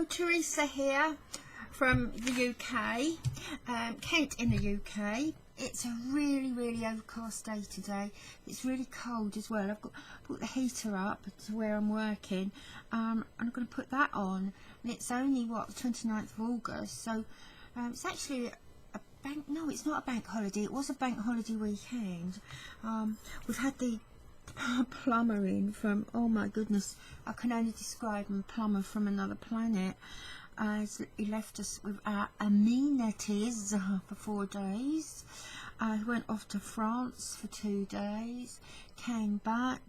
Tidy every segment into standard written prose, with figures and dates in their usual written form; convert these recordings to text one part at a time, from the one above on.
Hello, Teresa here from the UK, Kent in the UK. It's a really overcast day today. It's really cold as well. I've got put the heater up to where I'm working. I'm going to put that on, and it's only what, the 29th of August, so it's actually a bank, no, it's not a bank holiday. It was a bank holiday weekend. We've had the plumber in from, oh my goodness, I can only describe him, plumber from another planet. He left us with our amenities for 4 days. He went off to France for 2 days, came back.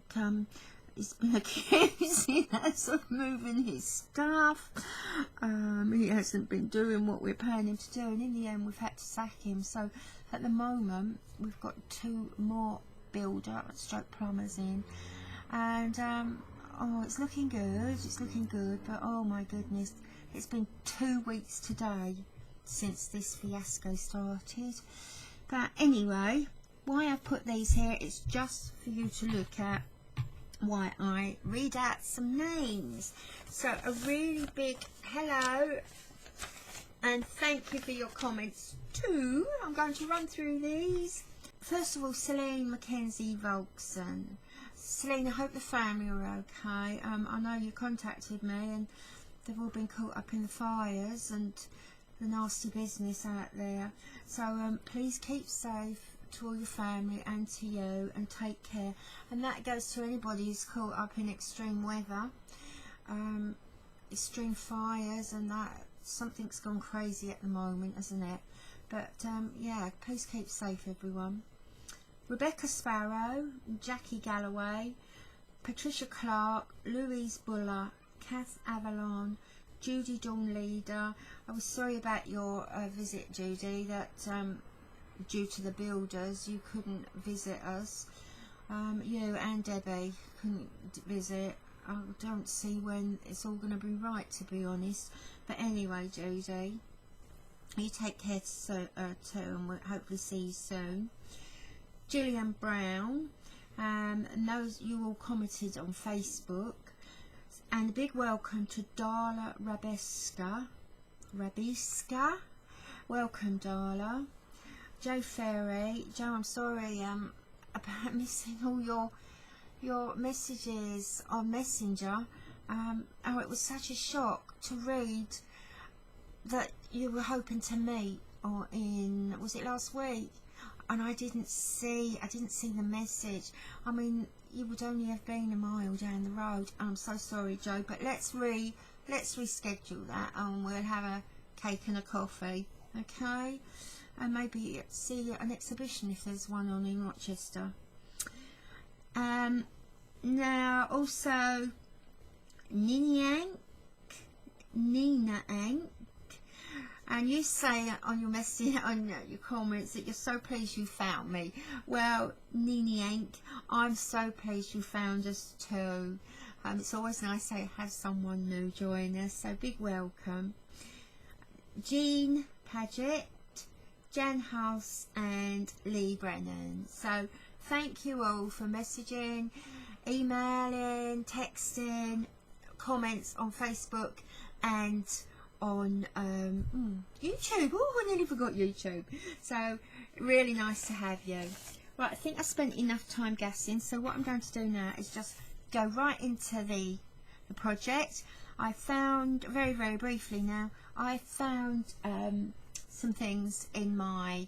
He's been accusing us of moving his stuff. He hasn't been doing what we're paying him to do, and in the end we've had to sack him. So at the moment we've got 2 more builder stroke plumbers in, and oh, it's looking good, but oh my goodness, it's been 2 weeks today since this fiasco started. But anyway, why I've put these here is just for you to look at, why I read out some names. So a really big hello and thank you for your comments too. I'm going to run through these. First of all, Celine Mackenzie Volkson. Celine, I hope the family are okay. I know you contacted me and they've all been caught up in the fires and the nasty business out there. So please keep safe to all your family and to you, and take care. And that goes to anybody who's caught up in extreme weather, extreme fires, and that something's gone crazy at the moment, isn't it? But yeah, please keep safe, everyone. Rebecca Sparrow, Jackie Galloway, Patricia Clark, Louise Buller, Kath Avalon, Judy Dawn Leader. I was sorry about your visit, Judy, that due to the builders you couldn't visit us. You and Debbie couldn't visit. I don't see when it's all going to be right, to be honest. But anyway, Judy, you take care too, and we'll hopefully see you soon. Gillian Brown, and those you all commented on Facebook, and a big welcome to Darla Rabeska. Welcome, Darla. Joe Ferry. Joe, I'm sorry about missing all your messages on Messenger. Oh, it was such a shock to read that you were hoping to meet, or in, was it last week? And I didn't see the message. I mean, you would only have been a mile down the road. I'm so sorry, Joe, but let's reschedule that, and we'll have a cake and a coffee, okay? And maybe see an exhibition if there's one on in Rochester. Now also Nina Ank, and you say on your message, on your comments, that you're so pleased you found me. Well, Nina Ank, I'm so pleased you found us too. It's always nice to have someone new join us, so big welcome. Jean Paget, Jan House and Lee Brennan. So thank you all for messaging, emailing, texting, comments on Facebook and on YouTube. Oh, I nearly forgot YouTube. So really nice to have you. Right, I think I spent enough time gassing, so what I'm going to do now is just go right into the project. I found, very briefly now, I found some things in my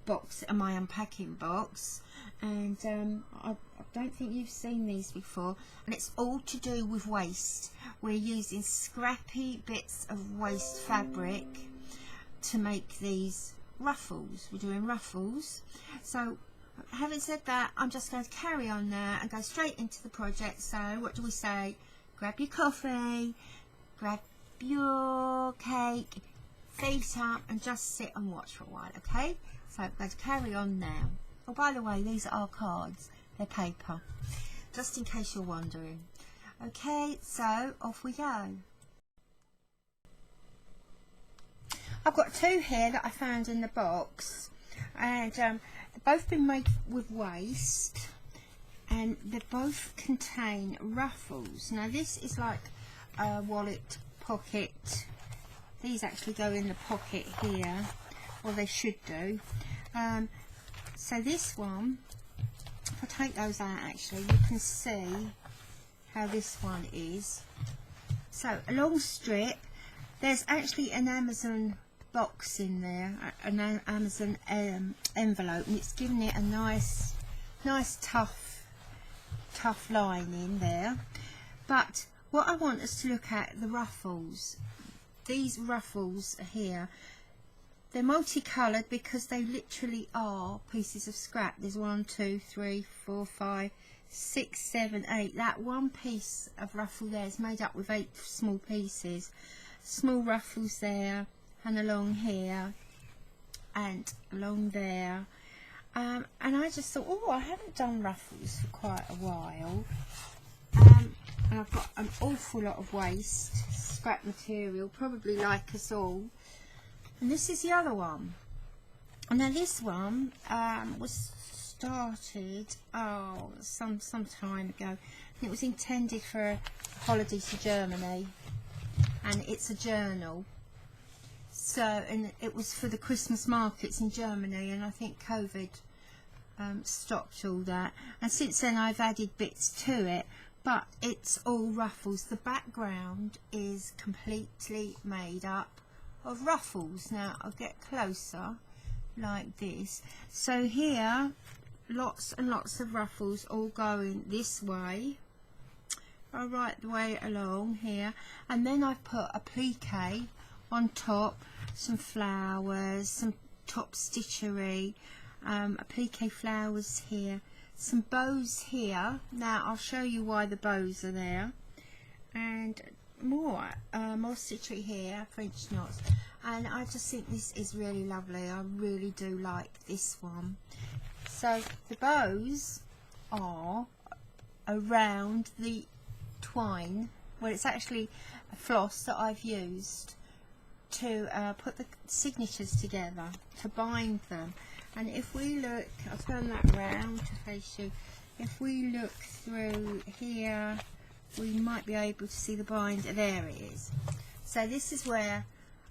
box, in my unpacking box, and I don't think you've seen these before, and it's all to do with waste. We're using scrappy bits of waste fabric to make these ruffles. We're doing ruffles. So having said that, I'm just going to carry on now and go straight into the project. So what do we say? Grab your coffee, grab your cake, feet up, and just sit and watch for a while, okay? So I'm going to carry on now. Oh, by the way, these are cards. They're paper, just in case you're wondering. Okay, so off we go. I've got 2 here that I found in the box, and they've both been made with waste, and they both contain ruffles. Now this is like a wallet pocket. These actually go in the pocket here, or they should do. So this one, if I take those out, actually you can see how this one is. So a long strip. There's actually an Amazon box in there, an Amazon envelope, and it's giving it a nice tough lining there. But what I want us to look at, the ruffles. These ruffles here, they're multicoloured because they literally are pieces of scrap. There's 1, 2, 3, 4, 5, 6, 7, 8. That one piece of ruffle there is made up with 8 small pieces. Small ruffles there, and along here, and along there. And I just thought, oh, I haven't done ruffles for quite a while. And I've got an awful lot of waste, scrap material, probably like us all. And this is the other one. And now this one was started some time ago. It was intended for a holiday to Germany, and it's a journal. So, and it was for the Christmas markets in Germany, and I think COVID stopped all that. And since then I've added bits to it. But it's all ruffles. The background is completely made up of ruffles. Now I'll get closer like this. So here, lots and lots of ruffles all going this way, right the way along here. And then I've put applique on top, some flowers, some top stitchery, applique flowers here. Some bows here. Now I'll show you why the bows are there, and more stitchery here, French knots. And I just think this is really lovely. I really do like this one. So the bows are around the twine. Well, it's actually a floss that I've used to put the signatures together, to bind them. And if we look, I'll turn that round to face you. If we look through here, we might be able to see the binder. There it is. So this is where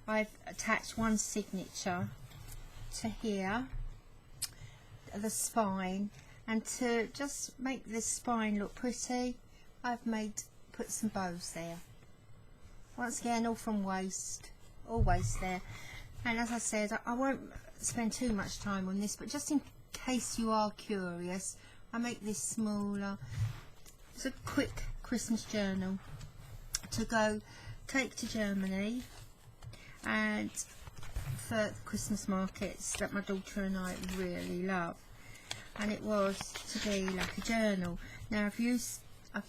I've attached one signature to here, the spine, and to just make this spine look pretty, I've put some bows there. Once again, all from waste, all waste there. And as I said, I won't spend too much time on this, but just in case you are curious, I make this smaller. It's a quick Christmas journal to take to Germany, and for the Christmas markets that my daughter and I really love. And it was to be like a journal. Now I've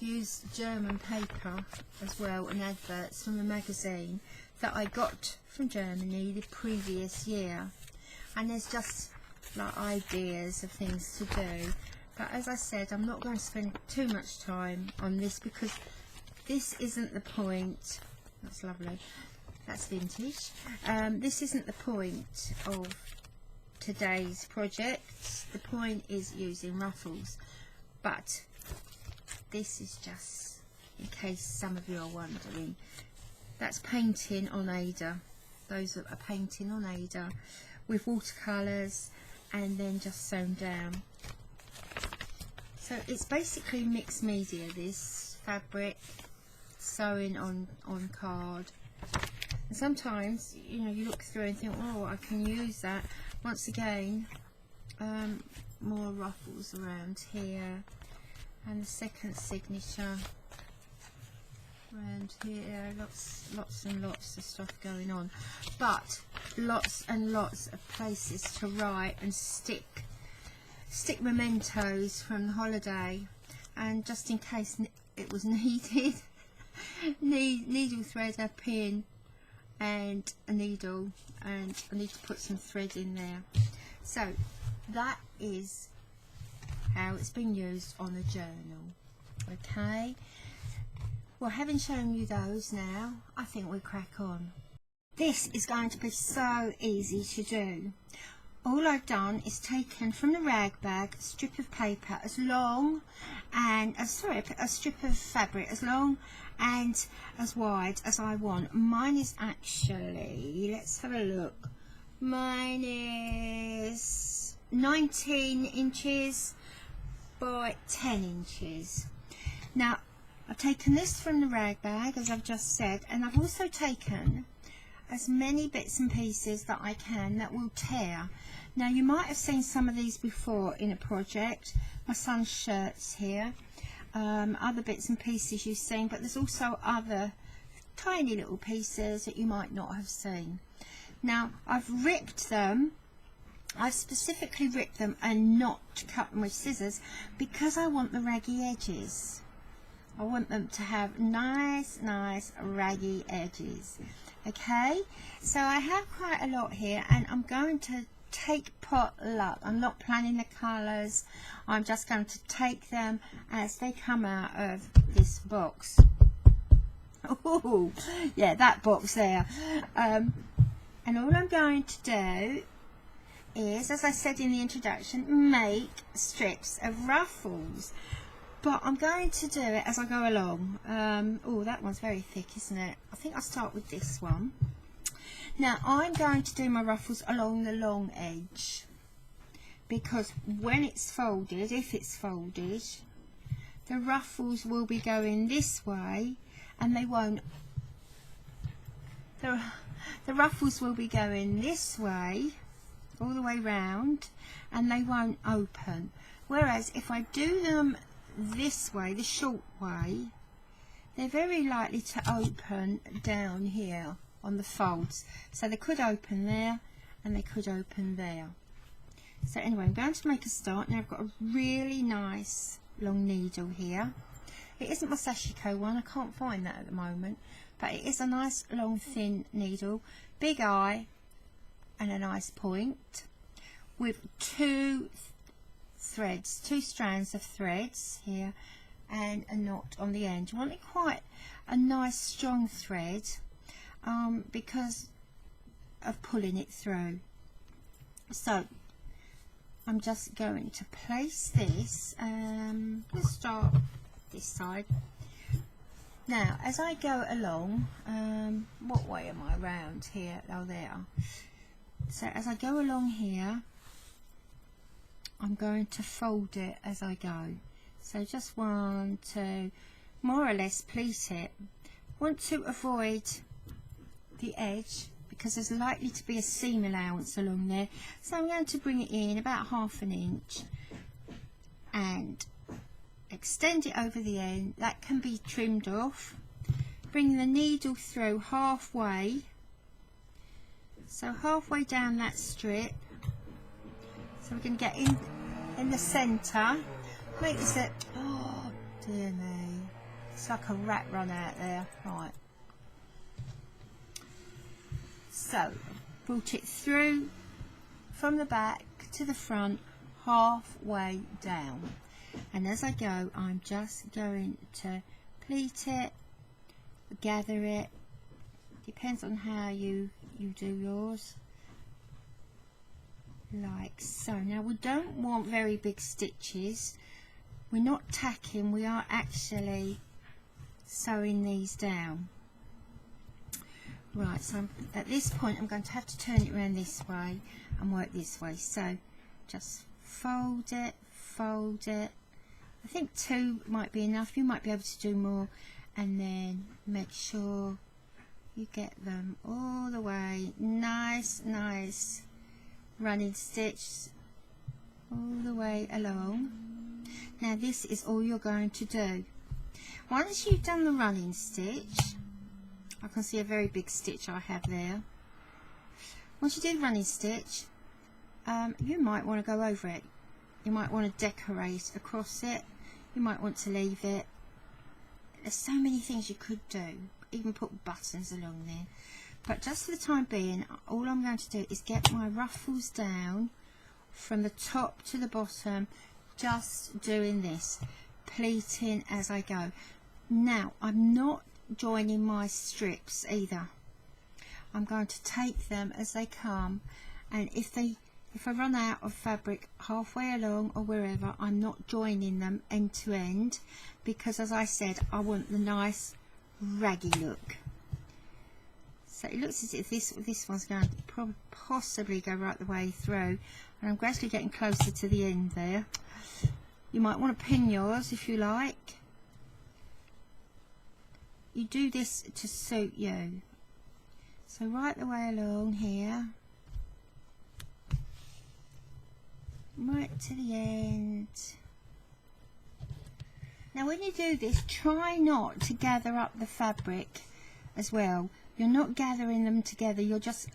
used German paper as well, and adverts from a magazine that I got from Germany the previous year. And there's just like ideas of things to do, but as I said, I'm not going to spend too much time on this because this isn't the point. That's lovely, that's vintage. This isn't the point of today's project. The point is using ruffles, but this is just in case some of you are wondering. That's painting on Ada. Those are a painting on Ada with watercolours and then just sewn down. So it's basically mixed media, this fabric, sewing on card. And sometimes, you know, you look through and think, oh, I can use that. Once again, more ruffles around here, and the second signature around here. Lots and lots of stuff going on, but lots and lots of places to write and stick mementos from the holiday. And just in case it was needed, needle thread, a pin and a needle, and I need to put some thread in there. So that is how it's been used on a journal. Okay, well, having shown you those now, I think we'll crack on. This is going to be so easy to do. All I've done is taken from the rag bag a strip of paper as long and a strip of fabric as long and as wide as I want. Mine is actually, let's have a look, mine is 19 inches by 10 inches. Now I've taken this from the rag bag, as I've just said, and I've also taken as many bits and pieces that I can that will tear. Now you might have seen some of these before in a project, my son's shirts here, other bits and pieces you've seen, but there's also other tiny little pieces that you might not have seen. Now I've ripped them, I've specifically ripped them and not cut them with scissors because I want the raggy edges. I want them to have nice raggy edges. Okay, so I have quite a lot here, and I'm going to take potluck. I'm not planning the colours, I'm just going to take them as they come out of this box. Oh yeah, that box there. And all I'm going to do is, as I said in the introduction, make strips of ruffles. But I'm going to do it as I go along. Oh, that one's very thick, isn't it? I think I'll start with this one. Now, I'm going to do my ruffles along the long edge, because when it's folded, if it's folded, the ruffles will be going this way, and they won't. The ruffles will be going this way, all the way round, and they won't open. Whereas if I do them this way, the short way, they're very likely to open down here on the folds. So they could open there and they could open there. So anyway, I'm going to make a start. Now I've got a really nice long needle here. It isn't my Sashiko one, I can't find that at the moment, but it is a nice long thin needle, big eye and a nice point, with two threads, two strands of threads here and a knot on the end. You want it quite a nice strong thread because of pulling it through. So I'm just going to place this, let's start this side. Now as I go along, what way am I round here? Oh, there. So as I go along here, I'm going to fold it as I go. So just 1, 2, more or less pleat it. Want to avoid the edge because there's likely to be a seam allowance along there. So I'm going to bring it in about 1/2 inch and extend it over the end. That can be trimmed off. Bring the needle through halfway. So halfway down that strip. So we're going to get in the centre. Make this a, oh dear me, it's like a rat run out there. Right. So brought it through from the back to the front, halfway down. And as I go, I'm just going to pleat it, gather it. Depends on how you do yours. Like so. Now we don't want very big stitches. We're not tacking, we are actually sewing these down. Right, so at this point I'm going to have to turn it around this way and work this way. So just fold it, fold it. I think 2 might be enough, you might be able to do more, and then make sure you get them all the way, nice running stitch all the way along. Now this is all you're going to do. Once you've done the running stitch, I can see a very big stitch I have there. Once you do the running stitch, you might want to go over it. You might want to decorate across it. You might want to leave it. There's so many things you could do. Even put buttons along there. But just for the time being, all I'm going to do is get my ruffles down from the top to the bottom, just doing this, pleating as I go. Now I'm not joining my strips either. I'm going to take them as they come, and if I run out of fabric halfway along or wherever, I'm not joining them end to end, because as I said, I want the nice raggy look. So it looks as if this one's going to possibly go right the way through, and I'm gradually getting closer to the end there. You might want to pin yours if you like. You do this to suit you. So right the way along here, right to the end. Now when you do this, try not to gather up the fabric as well. You're not gathering them together, you're just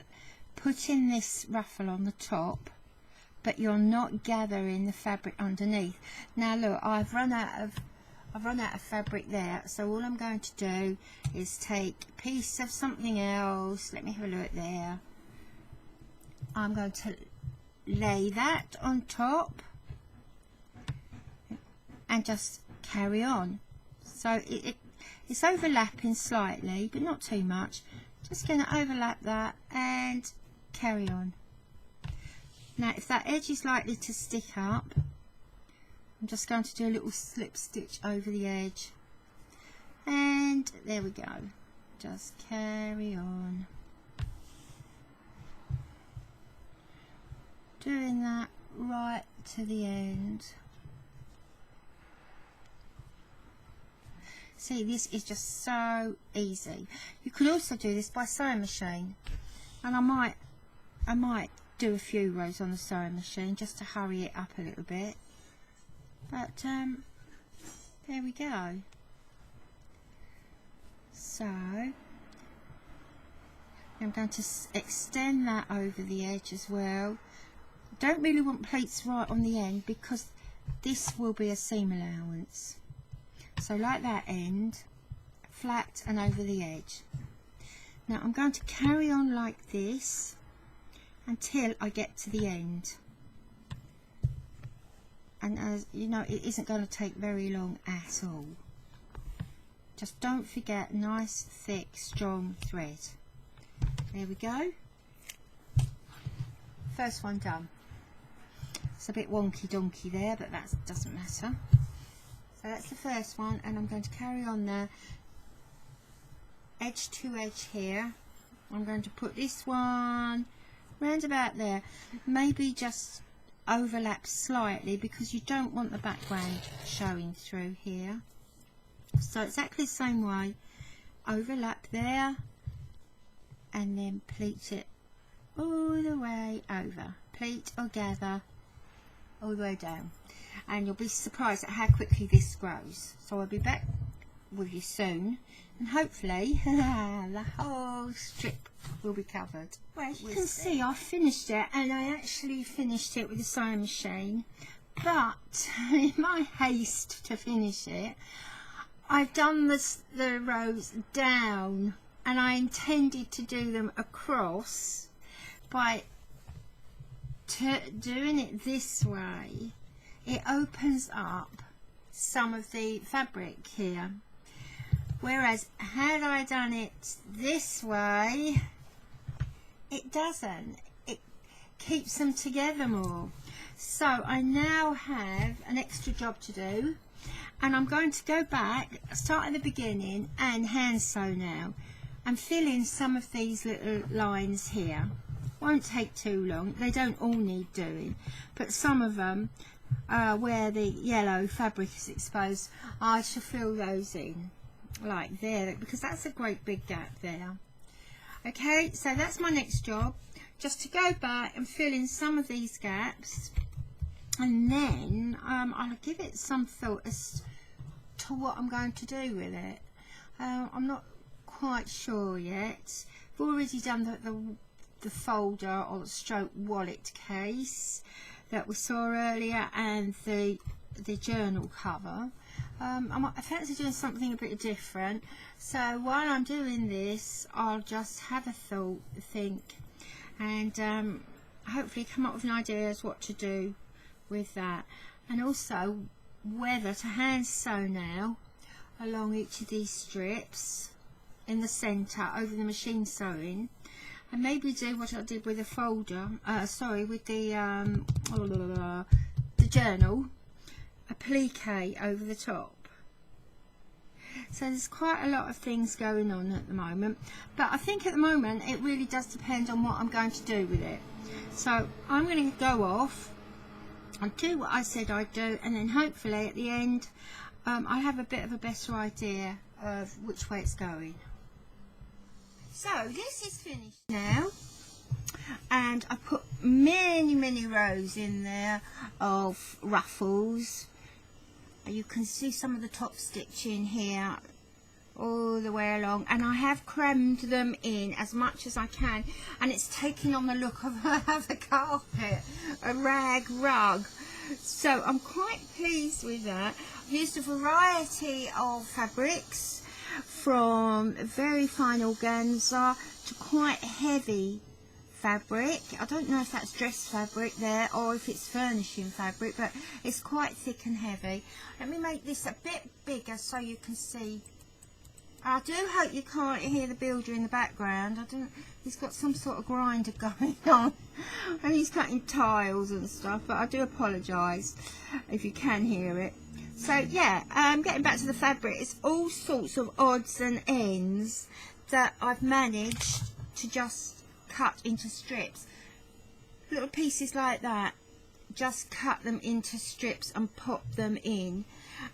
putting this ruffle on the top, but you're not gathering the fabric underneath. Now look, I've run out of fabric there, so all I'm going to do is take a piece of something else. Let me have a look there. I'm going to lay that on top and just carry on. So it's overlapping slightly, but not too much. Just going to overlap that and carry on. Now if that edge is likely to stick up, I'm just going to do a little slip stitch over the edge, and there we go. Just carry on doing that right to the end. See, this is just so easy. You could also do this by sewing machine, and I might do a few rows on the sewing machine just to hurry it up a little bit. But there we go. So I'm going to extend that over the edge as well. Don't really want pleats right on the end because this will be a seam allowance. So like that end, flat and over the edge. Now I'm going to carry on like this until I get to the end. And as you know, it isn't going to take very long at all. Just don't forget nice, thick, strong thread. There we go. First one done. It's a bit wonky donkey there, but that doesn't matter. So that's the first one, and I'm going to carry on there, edge to edge here. I'm going to put this one round about there, maybe just overlap slightly because you don't want the background showing through here. So exactly the same way, overlap there and then pleat it all the way over, pleat or gather all the way down, and you'll be surprised at how quickly this grows. So I'll be back with you soon, and hopefully the whole strip will be covered. Well, as you can see, I finished it, and I actually finished it with a sewing machine, but in my haste to finish it, I've done the rows down, and I intended to do them across by doing it this way. It opens up some of the fabric here, whereas had I done it this way, it doesn't. It keeps them together more. So I now have an extra job to do, and I'm going to go back, start at the beginning and hand sew now, and fill in some of these little lines here. Won't take too long, they don't all need doing, but some of them where the yellow fabric is exposed, I shall fill those in like there, because that's a great big gap there. Okay, so that's my next job, just to go back and fill in some of these gaps, and then I'll give it some thought as to what I'm going to do with it. I'm not quite sure yet. I've already done the folder or stroke wallet case that we saw earlier, and the journal cover. I fancy doing something a bit different, so while I'm doing this I'll just have a think, and hopefully come up with an idea as what to do with that, and also whether to hand sew now along each of these strips in the centre over the machine sewing, and maybe do what I did with the folder, with the journal, applique over the top. So there's quite a lot of things going on at the moment, but I think at the moment it really does depend on what I'm going to do with it. So I'm going to go off and do what I said I'd do, and then hopefully at the end I'll have a bit of a better idea of which way it's going. So this is finished now, and I put many rows in there of ruffles. You can see some of the top stitching here all the way along, and I have crammed them in as much as I can, and it's taking on the look of a carpet, a rug. So I'm quite pleased with that. I've used a variety of fabrics, from very fine organza to quite heavy fabric. I don't know if that's dress fabric there or if it's furnishing fabric, but it's quite thick and heavy. Let me make this a bit bigger so you can see. I do hope you can't hear the builder in the background. He's got some sort of grinder going on and he's cutting tiles and stuff, but I do apologise if you can hear it. So yeah, getting back to the fabric, it's all sorts of odds and ends that I've managed to just cut into strips. Little pieces like that, just cut them into strips and pop them in,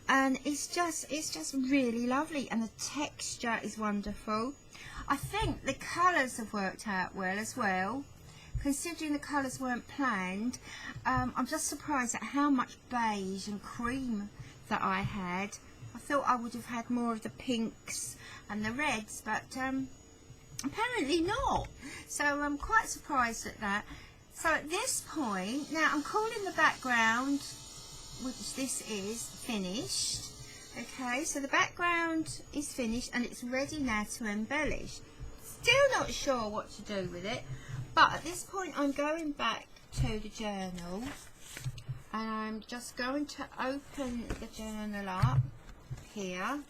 and it's just really lovely, and the texture is wonderful. I think the colours have worked out well as well, considering the colours weren't planned. I'm just surprised at how much beige and cream that I had. I thought I would have had more of the pinks and the reds, but apparently not. So I'm quite surprised at that. So at this point, now I'm calling the background, which this is finished. Okay, so the background is finished and it's ready now to embellish. Still not sure what to do with it, but at this point I'm going back to the journal, and I'm just going to open the journal up here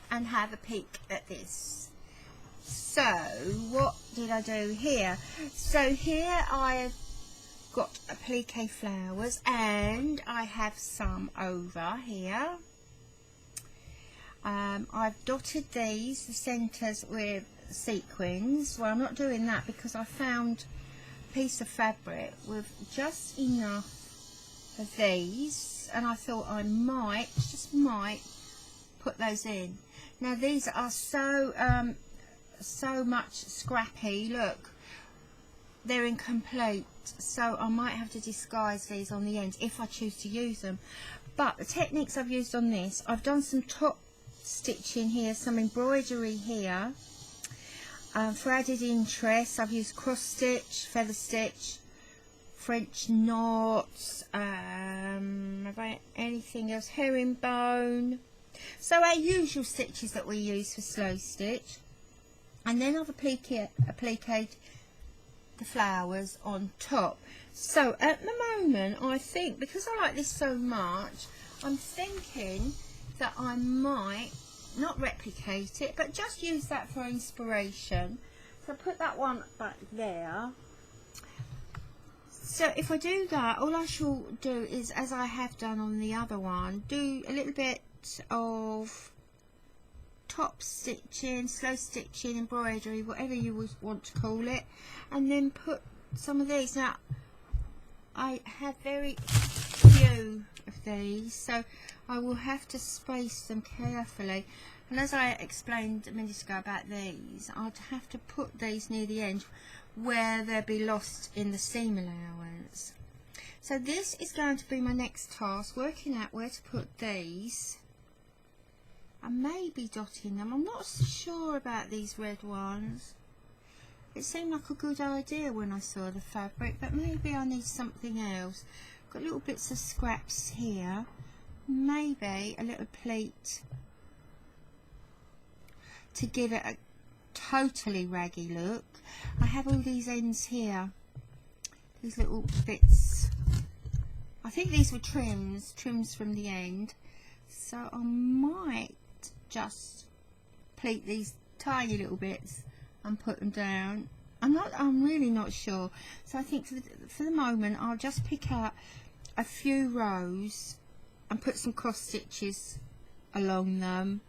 and have a peek at this. So what did I do here? So here I've got applique flowers, and I have some over here. I've dotted the centres with sequins. Well, I'm not doing that because I found a piece of fabric with just enough of these, and I thought I just might put those in. Now these are so much scrappy, look, they're incomplete, so I might have to disguise these on the end if I choose to use them. But the techniques I've used on this, I've done some top stitching here, some embroidery here. For added interest, I've used cross stitch, feather stitch, French knots, anything else, herringbone. So our usual stitches that we use for slow stitch. And then I've appliqued the flowers on top. So at the moment, I think, because I like this so much, I'm thinking that I might not replicate it, but just use that for inspiration. So put that one back there. So if I do that, all I shall do is, as I have done on the other one, do a little bit of top stitching, slow stitching, embroidery, whatever you would want to call it, and then put some of these. Now I have very few of these, so I will have to space them carefully, and as I explained a minute ago about these, I'd have to put these near the end where they'll be lost in the seam allowance. So this is going to be my next task, working out where to put these. I may be dotting them. I'm not so sure about these red ones. It seemed like a good idea when I saw the fabric, but maybe I need something else. Got little bits of scraps here. Maybe a little pleat to give it a totally raggy look. I have all these ends here, these little bits. I think these were trims from the end, so I might just pleat these tiny little bits and put them down. I'm really not sure. So I think for the moment I'll just pick out a few rows and put some cross stitches along them,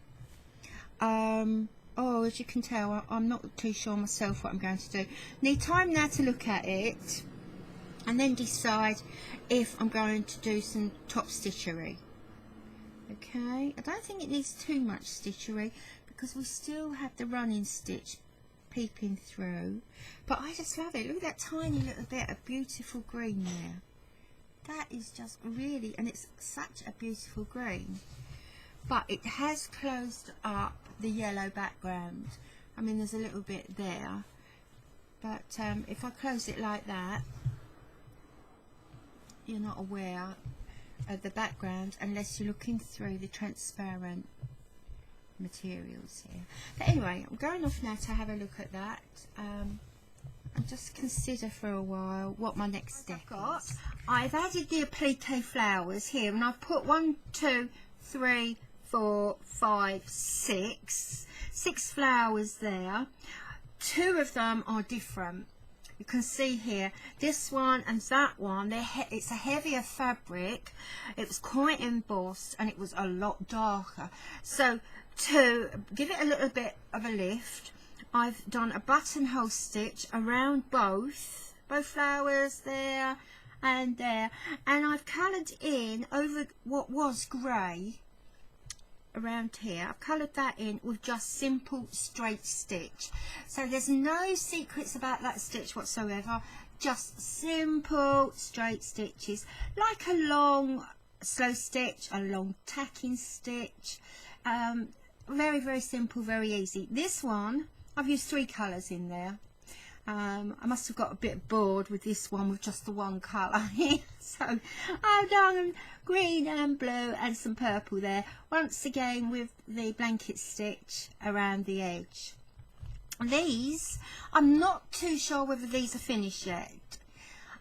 Oh, as you can tell, I'm not too sure myself what I'm going to do. Need time now to look at it and then decide if I'm going to do some top stitchery. Okay, I don't think it needs too much stitchery because we still have the running stitch peeping through, but I just love it. Look at that tiny little bit of beautiful green there. That is just really, and it's such a beautiful green, but it has closed up the yellow background. I mean, there's a little bit there, but if I close it like that, you're not aware of the background unless you're looking through the transparent materials here. But anyway, I'm going off now to have a look at that and just consider for a while what my next step is. I've added the applique flowers here, and I've put 1, 2, 3, 4, 5, 6 flowers there. 2 of them are different. You can see here, this one and that one, it's a heavier fabric. It was quite embossed and it was a lot darker. So to give it a little bit of a lift, I've done a buttonhole stitch around both flowers there and there, and I've coloured in over what was grey around here. I've coloured that in with just simple straight stitch, so there's no secrets about that stitch whatsoever, just simple straight stitches, like a long slow stitch, a long tacking stitch. Very, very simple, very easy. This one I've used 3 colours in there. I must have got a bit bored with this one with just the one colour here, so I've done green and blue and some purple there, once again with the blanket stitch around the edge. These, I'm not too sure whether these are finished yet.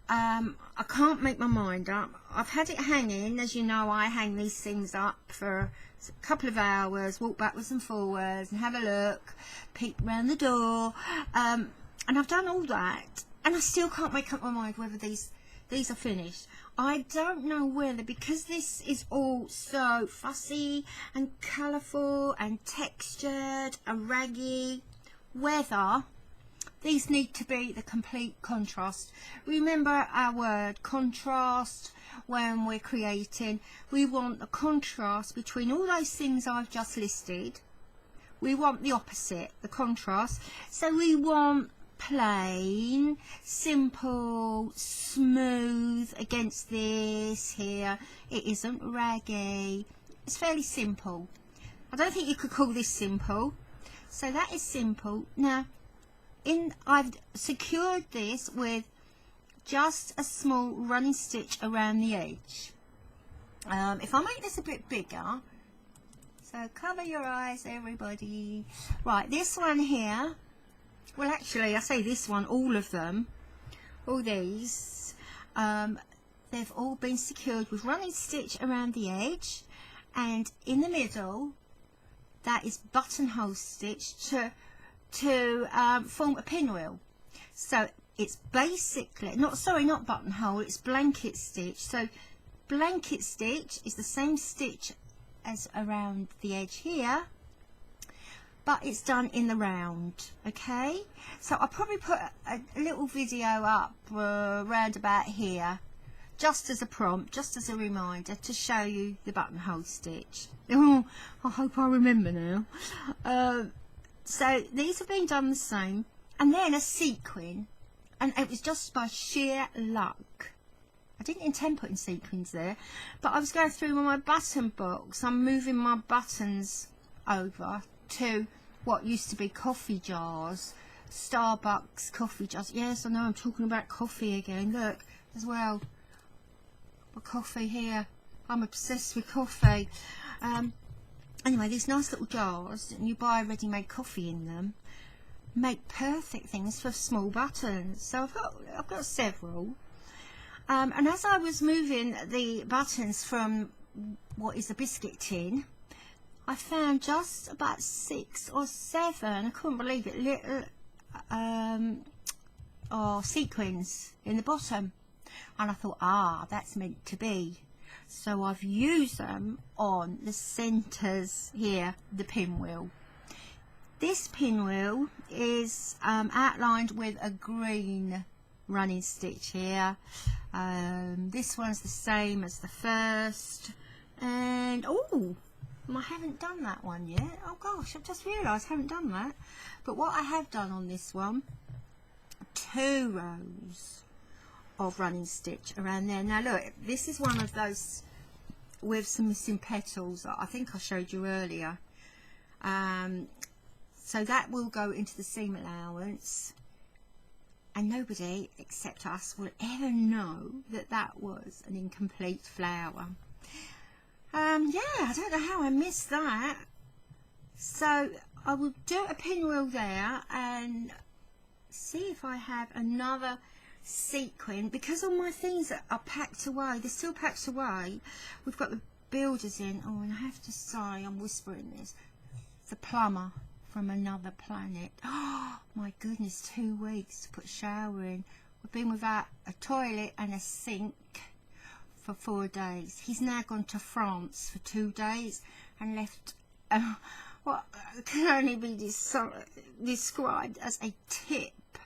I can't make my mind up. I've had it hanging, as you know, I hang these things up for a couple of hours, walk backwards and forwards and have a look, peek round the door, and I've done all that, and I still can't make up my mind whether these are finished. I don't know whether, because this is all so fussy and colourful and textured and raggy, whether these need to be the complete contrast. Remember our word contrast when we're creating. We want a contrast between all those things I've just listed. We want the opposite, the contrast. So we want plain, simple, smooth against this here. It isn't raggy. It's fairly simple. I don't think you could call this simple. So that is simple. Now, I've secured this with just a small running stitch around the edge. If I make this a bit bigger, so cover your eyes everybody. Right, this one here, well actually I say this one, all of them, all these, they've all been secured with running stitch around the edge, and in the middle that is buttonhole stitch to form a pinwheel. So it's basically not buttonhole, it's blanket stitch. So blanket stitch is the same stitch as around the edge here, but it's done in the round. Okay, so I'll probably put a little video up round about here, just as a prompt, just as a reminder to show you the buttonhole stitch. Oh, I hope I remember now. So these have been done the same, and then a sequin, and it was just by sheer luck. I didn't intend putting sequins there, but I was going through my button box. I'm moving my buttons over to what used to be coffee jars, Starbucks coffee jars. Yes, I know, I'm talking about coffee again. Look, as well, my coffee here. I'm obsessed with coffee. Anyway, these nice little jars, and you buy ready-made coffee in them, make perfect things for small buttons. So I've got several. And as I was moving the buttons from what is a biscuit tin, I found just about 6 or 7, I couldn't believe it, little sequins in the bottom. And I thought, that's meant to be. So I've used them on the centres here, the pinwheel. This pinwheel is outlined with a green running stitch here. This one's the same as the first, and oh, I haven't done that one yet. Oh gosh, I've just realised I haven't done that. But what I have done on this one, 2 rows of running stitch around there. Now look, this is one of those with some missing petals that I think I showed you earlier. So that will go into the seam allowance, and nobody except us will ever know that that was an incomplete flower. Yeah, I don't know how I missed that. So I will do a pinwheel there and see if I have another sequin, because all my things are packed away. They're still packed away. We've got the builders in. Oh, and I have to say, I'm whispering this, the plumber from another planet. Oh my goodness, 2 weeks to put a shower in. We've been without a toilet and a sink for 4 days. He's now gone to France for 2 days and left what can only be described as a tip,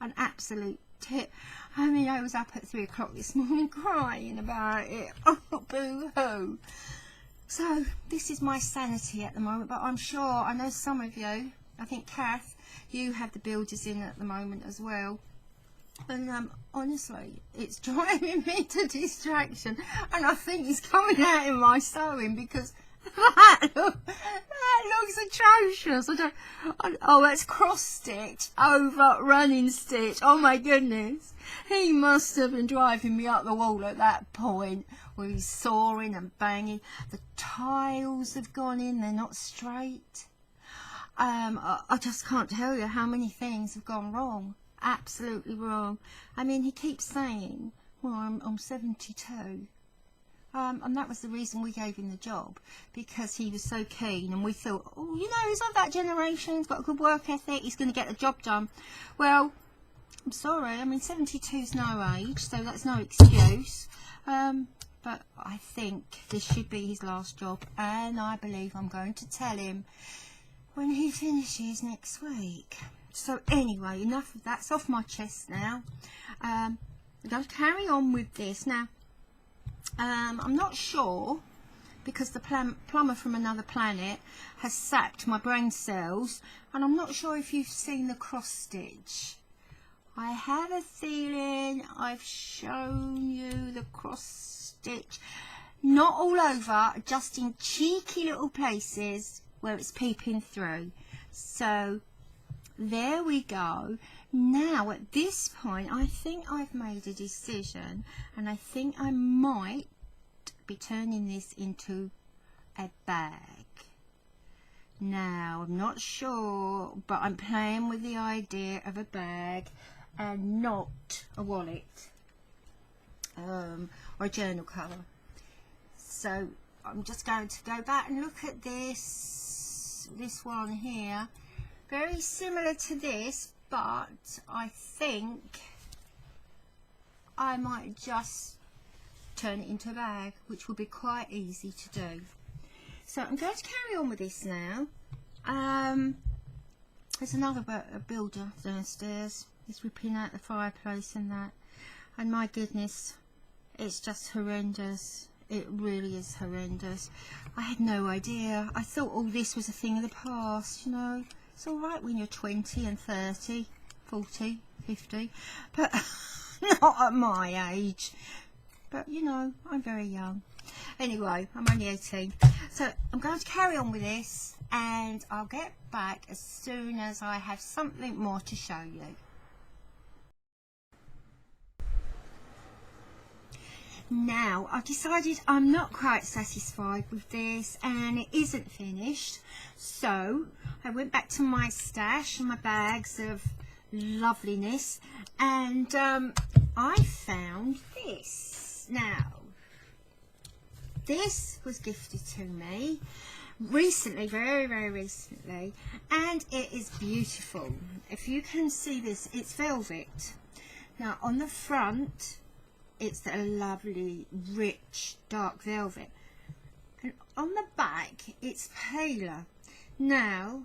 an absolute tip. I mean, I was up at 3 o'clock this morning crying about it. Oh, boo-hoo. So this is my sanity at the moment, but I'm sure, I know some of you, I think Kath, you have the builders in at the moment as well. And honestly, it's driving me to distraction, and I think it's coming out in my sewing, because that looks atrocious. Oh, that's cross stitch over running stitch. Oh my goodness, he must have been driving me up the wall at that point, where he's sawing and banging. The tiles have gone in, they're not straight. I just can't tell you how many things have gone wrong, absolutely wrong. I mean, he keeps saying, well, I'm 72. And that was the reason we gave him the job, because he was so keen, and we thought, oh, you know, he's of that generation, he's got a good work ethic, he's going to get the job done. Well, I'm sorry, I mean, 72 is no age, so that's no excuse. But I think this should be his last job, and I believe I'm going to tell him when he finishes next week. So anyway, enough of that, it's off my chest now. I'm going to carry on with this now. I'm not sure, because the plumber from another planet has sapped my brain cells, and I'm not sure if you've seen the cross stitch. I have a feeling I've shown you the cross stitch, not all over, just in cheeky little places where it's peeping through. So there we go. Now at this point, I think I've made a decision, and I think I might be turning this into a bag. Now, I'm not sure, but I'm playing with the idea of a bag and not a wallet or a journal cover. So I'm just going to go back and look at this one here. Very similar to this, but I think I might just turn it into a bag, which will be quite easy to do. So I'm going to carry on with this now. There's another builder downstairs. He's ripping out the fireplace and that, and my goodness, it's just horrendous. It really is horrendous. I had no idea. I thought all this was a thing of the past, you know. It's all right when you're 20 and 30, 40, 50, but not at my age. But, you know, I'm very young. Anyway, I'm only 18. So I'm going to carry on with this, and I'll get back as soon as I have something more to show you. Now, I've decided I'm not quite satisfied with this, and it isn't finished. So I went back to my stash and my bags of loveliness, and I found this. Now, this was gifted to me recently, very, very recently, and it is beautiful. If you can see this, it's velvet. Now, on the front, it's a lovely, rich, dark velvet, and on the back, it's paler. Now,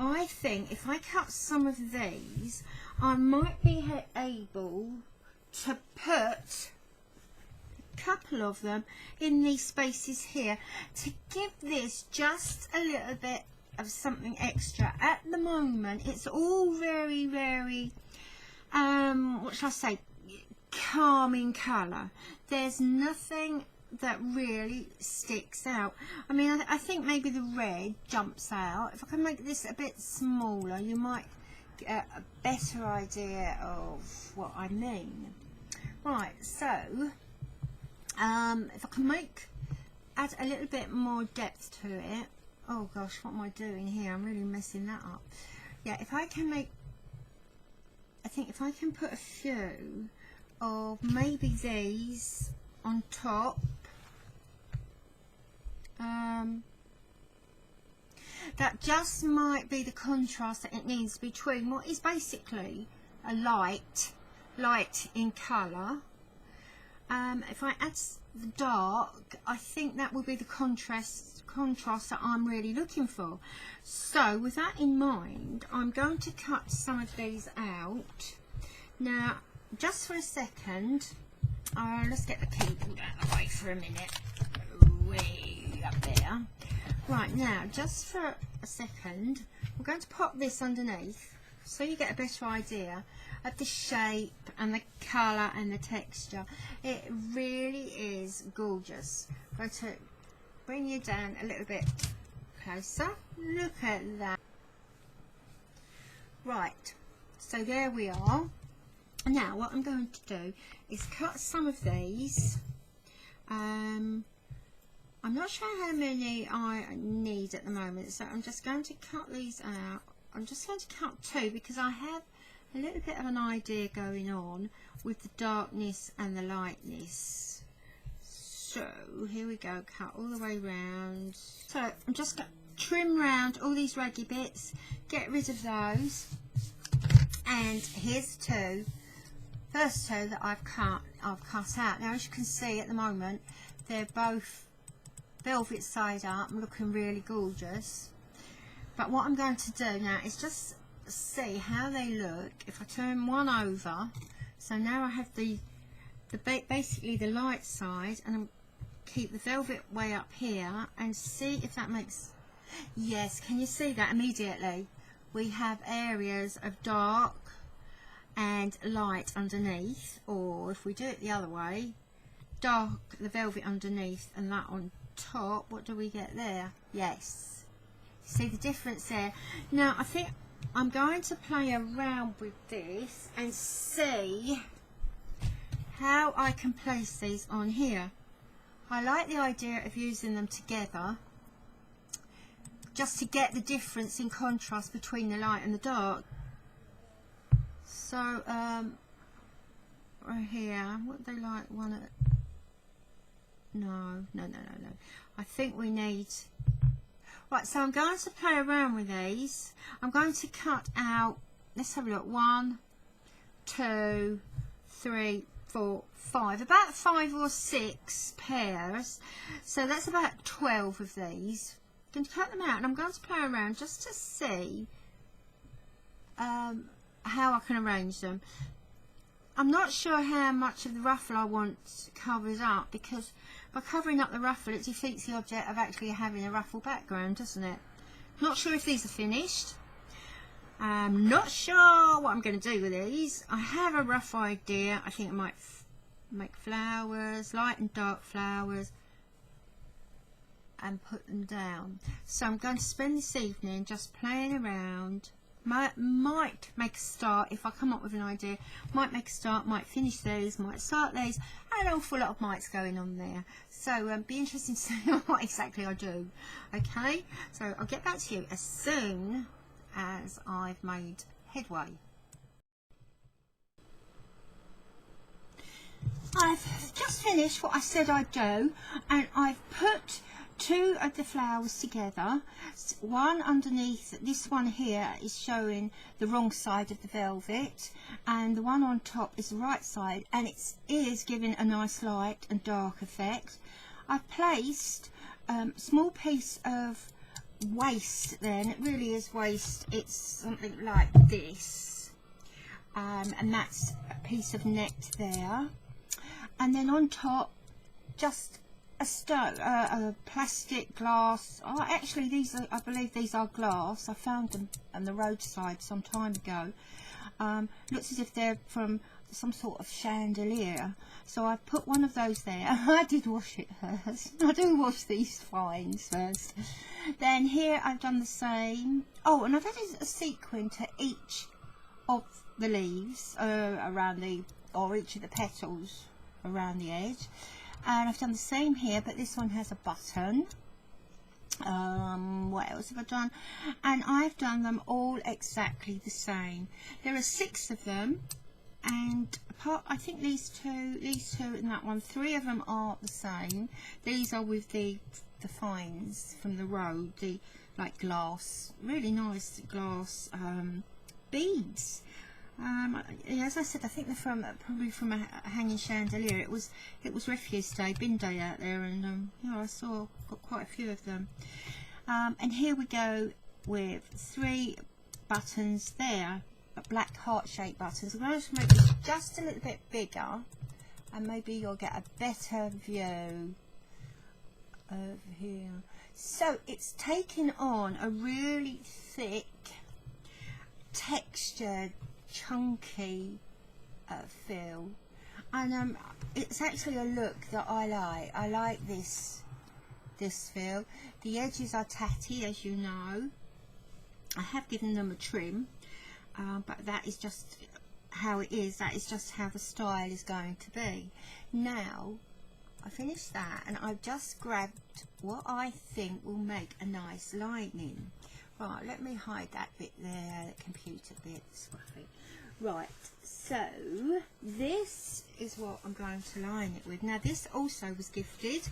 I think if I cut some of these, I might be able to put a couple of them in these spaces here to give this just a little bit of something extra. At the moment, it's all very, very, what shall I say, calming colour. There's nothing that really sticks out. I mean, I think maybe the red jumps out. If I can make this a bit smaller, you might get a better idea of what I mean. Right, so if I can add a little bit more depth to it. Oh gosh, what am I doing here? I'm really messing that up. Yeah, if I can I think if I can put a few of maybe these on top, that just might be the contrast that it needs between what is basically a light in colour. If I add the dark, I think that will be the contrast that I'm really looking for. So with that in mind, I'm going to cut some of these out. Now, just for a second, let's get the keyboard out of the way for a minute. Way up there. Right, now, just for a second, we're going to pop this underneath so you get a better idea of the shape and the colour and the texture. It really is gorgeous. I'm going to bring you down a little bit closer. Look at that. Right, so there we are. Now what I'm going to do is cut some of these. I'm not sure how many I need at the moment, so I'm just going to cut these out. I'm just going to cut two because I have a little bit of an idea going on with the darkness and the lightness. So here we go, cut all the way round. So I'm just going to trim round all these raggy bits, get rid of those, and here's the first two that I've cut out. Now as you can see at the moment, they're both velvet side up, looking really gorgeous. But what I'm going to do now is just see how they look if I turn one over. So now I have basically the light side, and I'll keep the velvet way up here and see if that makes, yes, can you see that immediately? We have areas of dark and light underneath, or if we do it the other way, dark, the velvet underneath and that on top, what do we get there? Yes, see the difference there. Now I think I'm going to play around with this and see how I can place these on here. I like the idea of using them together just to get the difference in contrast between the light and the dark. So right here, what do they like? One at, no. I think we need, right, so I'm going to play around with these. I'm going to cut out, let's have a look, 1, 2, 3, 4, 5, about 5 or 6 pairs. So that's about 12 of these. I'm going to cut them out and I'm going to play around just to see how I can arrange them. I'm not sure how much of the ruffle I want covered up, because by covering up the ruffle it defeats the object of actually having a ruffle background, doesn't it? Not sure if these are finished. I'm not sure what I'm going to do with these. I have a rough idea. I think I might make flowers, light and dark flowers, and put them down. So I'm going to spend this evening just playing around. Might make a start if I come up with an idea. Might make a start, might finish these, might start these. An awful lot of mights going on there. So be interesting to see what exactly I do. Okay, so I'll get back to you as soon as I've made headway. I've just finished what I said I'd do, and I've put 2 of the flowers together. One underneath, this one here is showing the wrong side of the velvet, and the one on top is the right side, and it is giving a nice light and dark effect. I've placed a small piece of waist then. It really is waist. It's something like this, and that's a piece of net there, and then on top just a plastic glass. Oh, actually these are, I believe these are glass. I found them on the roadside some time ago. Looks as if they're from some sort of chandelier, so I've put one of those there. I did wash it first. I do wash these finds first. Then here I've done the same. Oh, and I've added a sequin to each of the leaves around the, or each of the petals around the edge, and I've done the same here, but this one has a button. What else have I done? And I've done them all exactly the same. There are 6 of them, and apart, I think these two and that one, 3 of them are the same. These are with the finds from the road, the like glass, really nice glass beads. As I said, I think they're from probably from a hanging chandelier. It was refuse day, bin day out there, and yeah, I got quite a few of them. And here we go with 3 buttons there, black heart-shaped buttons. I'm going to make this just a little bit bigger, and maybe you'll get a better view over here. So it's taken on a really thick, textured, chunky feel, and it's actually a look that I like. I like this feel. The edges are tatty, as you know. I have given them a trim, but that is just how it is. That is just how the style is going to be. Now I finished that, and I've just grabbed what I think will make a nice lining. Right, let me hide that bit there, the computer bit, scruffy. Right, so this is what I'm going to line it with. Now this also was gifted.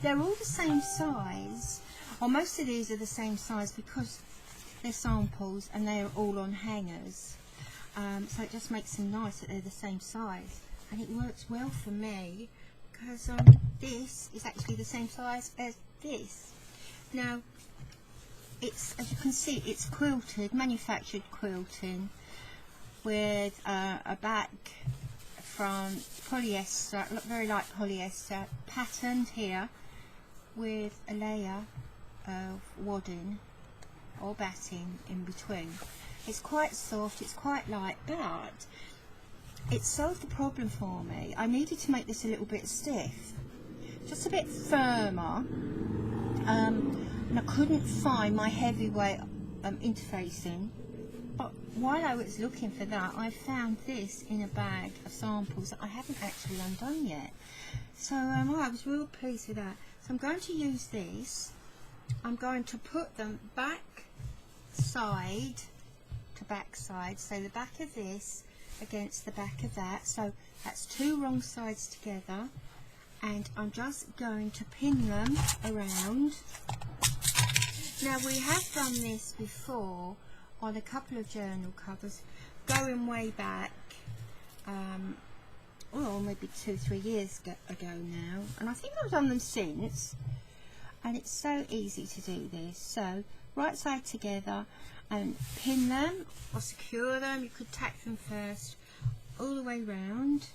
They're all the same size, or most of these are the same size because they're samples and they're all on hangers. So it just makes them nice that they're the same size, and it works well for me because this is actually the same size as this. Now it's, as you can see, it's quilted, manufactured quilting, with a back from polyester, very light polyester, patterned here with a layer of wadding or batting in between. It's quite soft, it's quite light, but it solved the problem for me. I needed to make this a little bit stiff, just a bit firmer, and I couldn't find my heavyweight interfacing. But while I was looking for that, I found this in a bag of samples that I haven't actually undone yet. So I was real pleased with that. So I'm going to use this. I'm going to put them back side to back side. So the back of this against the back of that. So that's 2 wrong sides together. And I'm just going to pin them around. Now we have done this before on a couple of journal covers, going way back, well, maybe 2-3 years ago now, and I think I've done them since, and it's so easy to do this. So right side together and pin them or secure them. You could tack them first all the way round,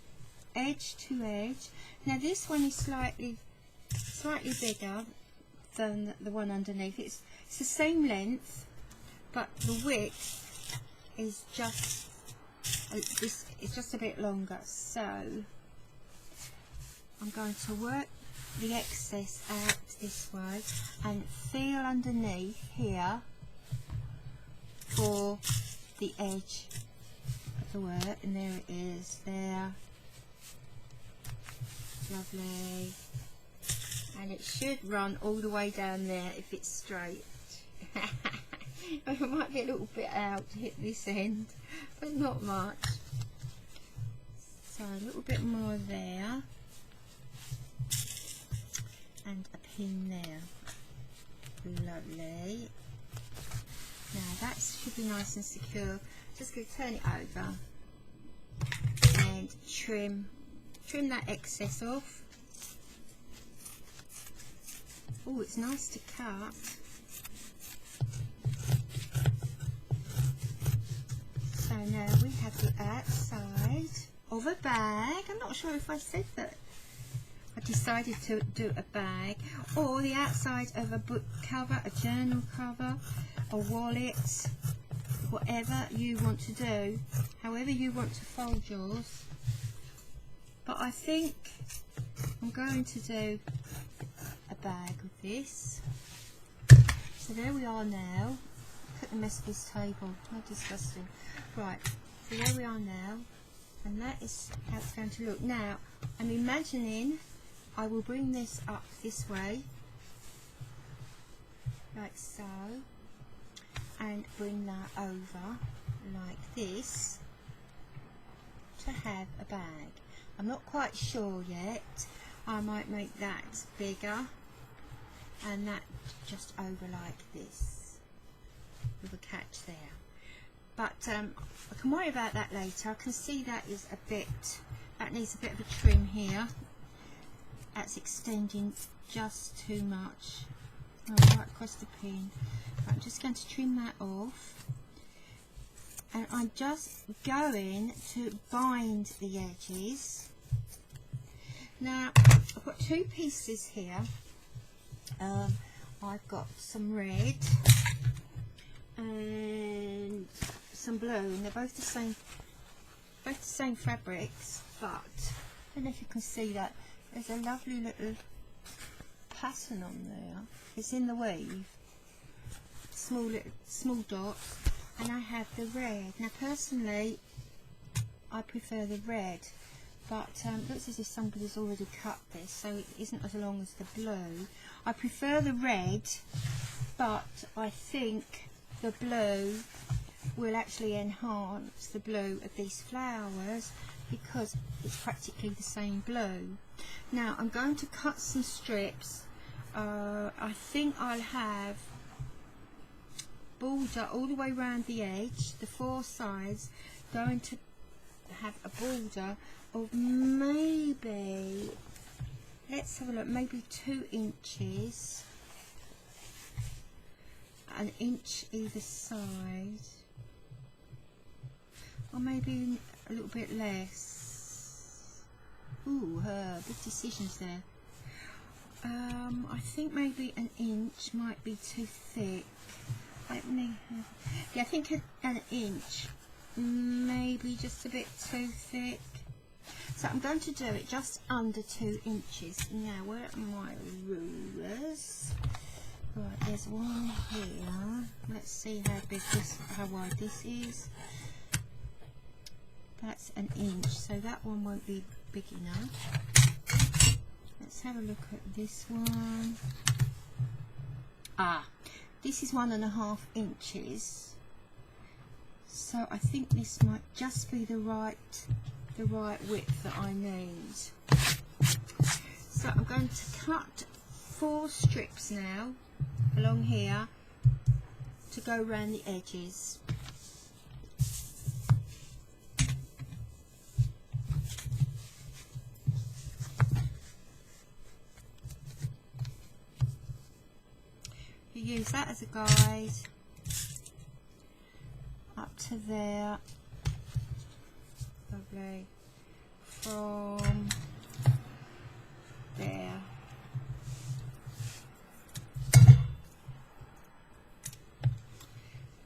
edge to edge. Now this one is slightly bigger than the one underneath. It's the same length, but the width is just it's just a bit longer. So I'm going to work the excess out this way and feel underneath here for the edge of the work, and there it is there. Lovely. And it should run all the way down there if it's straight. It might be a little bit out to hit this end, but not much. So a little bit more there, and a pin there. Lovely. Now that should be nice and secure. Just going to turn it over and trim that excess off. Oh, it's nice to cut. So now we have the outside of a bag. I'm not sure if I said that. I decided to do a bag, or the outside of a book cover, a journal cover, a wallet, whatever you want to do, however you want to fold yours. But I think I'm going to do a bag with this. So there we are now. Look at the mess of this table, how disgusting. Right, so there we are now, and that is how it's going to look. Now I'm imagining I will bring this up this way, like so, and bring that over like this to have a bag. I'm not quite sure yet. I might make that bigger and that just over like this with a catch there. But I can worry about that later. I can see that is a bit, that needs a bit of a trim here. That's extending just too much. Oh, right across the pin. Right, I'm just going to trim that off. And I'm just going to bind the edges. Now, I've got two pieces here. I've got some red and some blue, and they're both the same fabrics, but I don't know if you can see that. There's a lovely little pattern on there. It's in the weave, small dots, and I have the red. Now personally, I prefer the red, but it looks as if somebody's already cut this, so it isn't as long as the blue. I prefer the red, but I think the blue will actually enhance the blue of these flowers because it's practically the same blue. Now I'm going to cut some strips. I think I'll have border all the way around the edge, the four sides, going to have a border of maybe, let's have a look, maybe 2 inches, an inch either side, or maybe a little bit less. Ooh, big decisions there. I think maybe an inch might be too thick. Let me have, yeah, I think an inch, maybe just a bit too thick. So I'm going to do it just under 2 inches. Now, where are my rulers? Right, there's one here. Let's see how big this, how wide this is. That's an inch, so that one won't be big enough. Let's have a look at this one. Ah, this is 1.5 inches. So I think this might just be the right width that I need. So I'm going to cut 4 strips now along here to go around the edges. You use that as a guide up to there. Lovely. From there.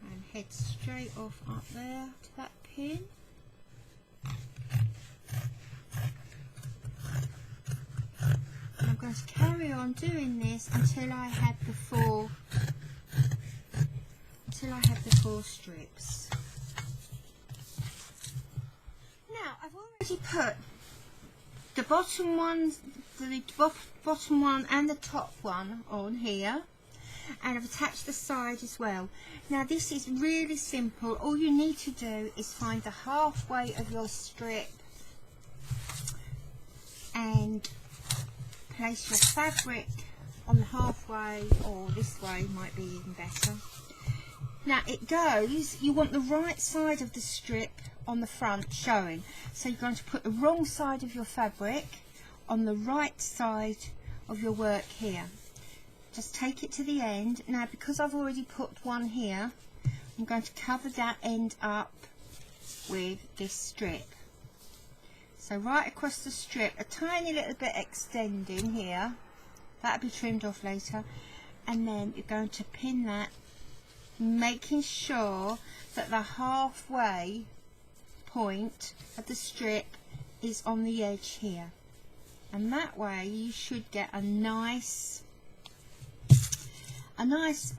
And head straight off up there to that pin. And I'm going to carry on doing this until I have the 4 strips. Now I've already put the bottom one and the top one on here, and I've attached the side as well. Now this is really simple. All you need to do is find the halfway of your strip and place your fabric on the halfway, or this way might be even better. Now it goes, you want the right side of the strip on the front showing, so you're going to put the wrong side of your fabric on the right side of your work here. Just take it to the end. Now because I've already put one here, I'm going to cover that end up with this strip. So right across the strip, a tiny little bit extending here, that'll be trimmed off later, and then you're going to pin that, making sure that the halfway point of the strip is on the edge here, and that way you should get a nice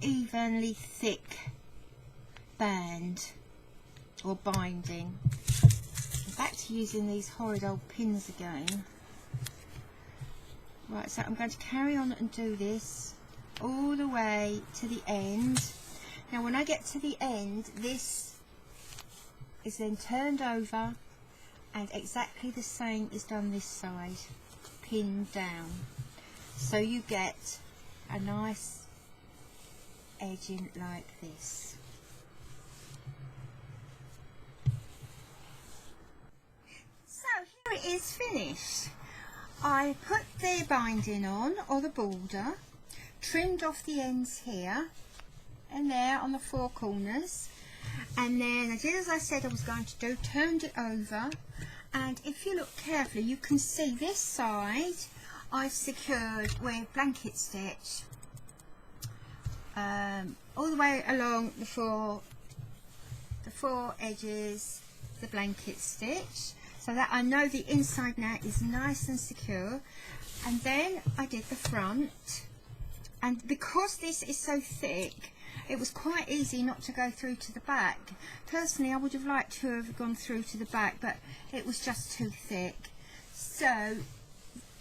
evenly thick band or binding. Back to using these horrid old pins again. Right, so I'm going to carry on and do this all the way to the end. Now when I get to the end, this is then turned over and exactly the same is done this side, pinned down, so you get a nice edging like this. So here it is finished. I put the binding on, or the border, trimmed off the ends here and there on the four corners, and then I did as I said I was going to do, turned it over, and if you look carefully you can see this side I've secured with blanket stitch all the way along the four edges, the blanket stitch, so that I know the inside now is nice and secure. And then I did the front, and because this is so thick it was quite easy not to go through to the back. Personally I would have liked to have gone through to the back, but it was just too thick. So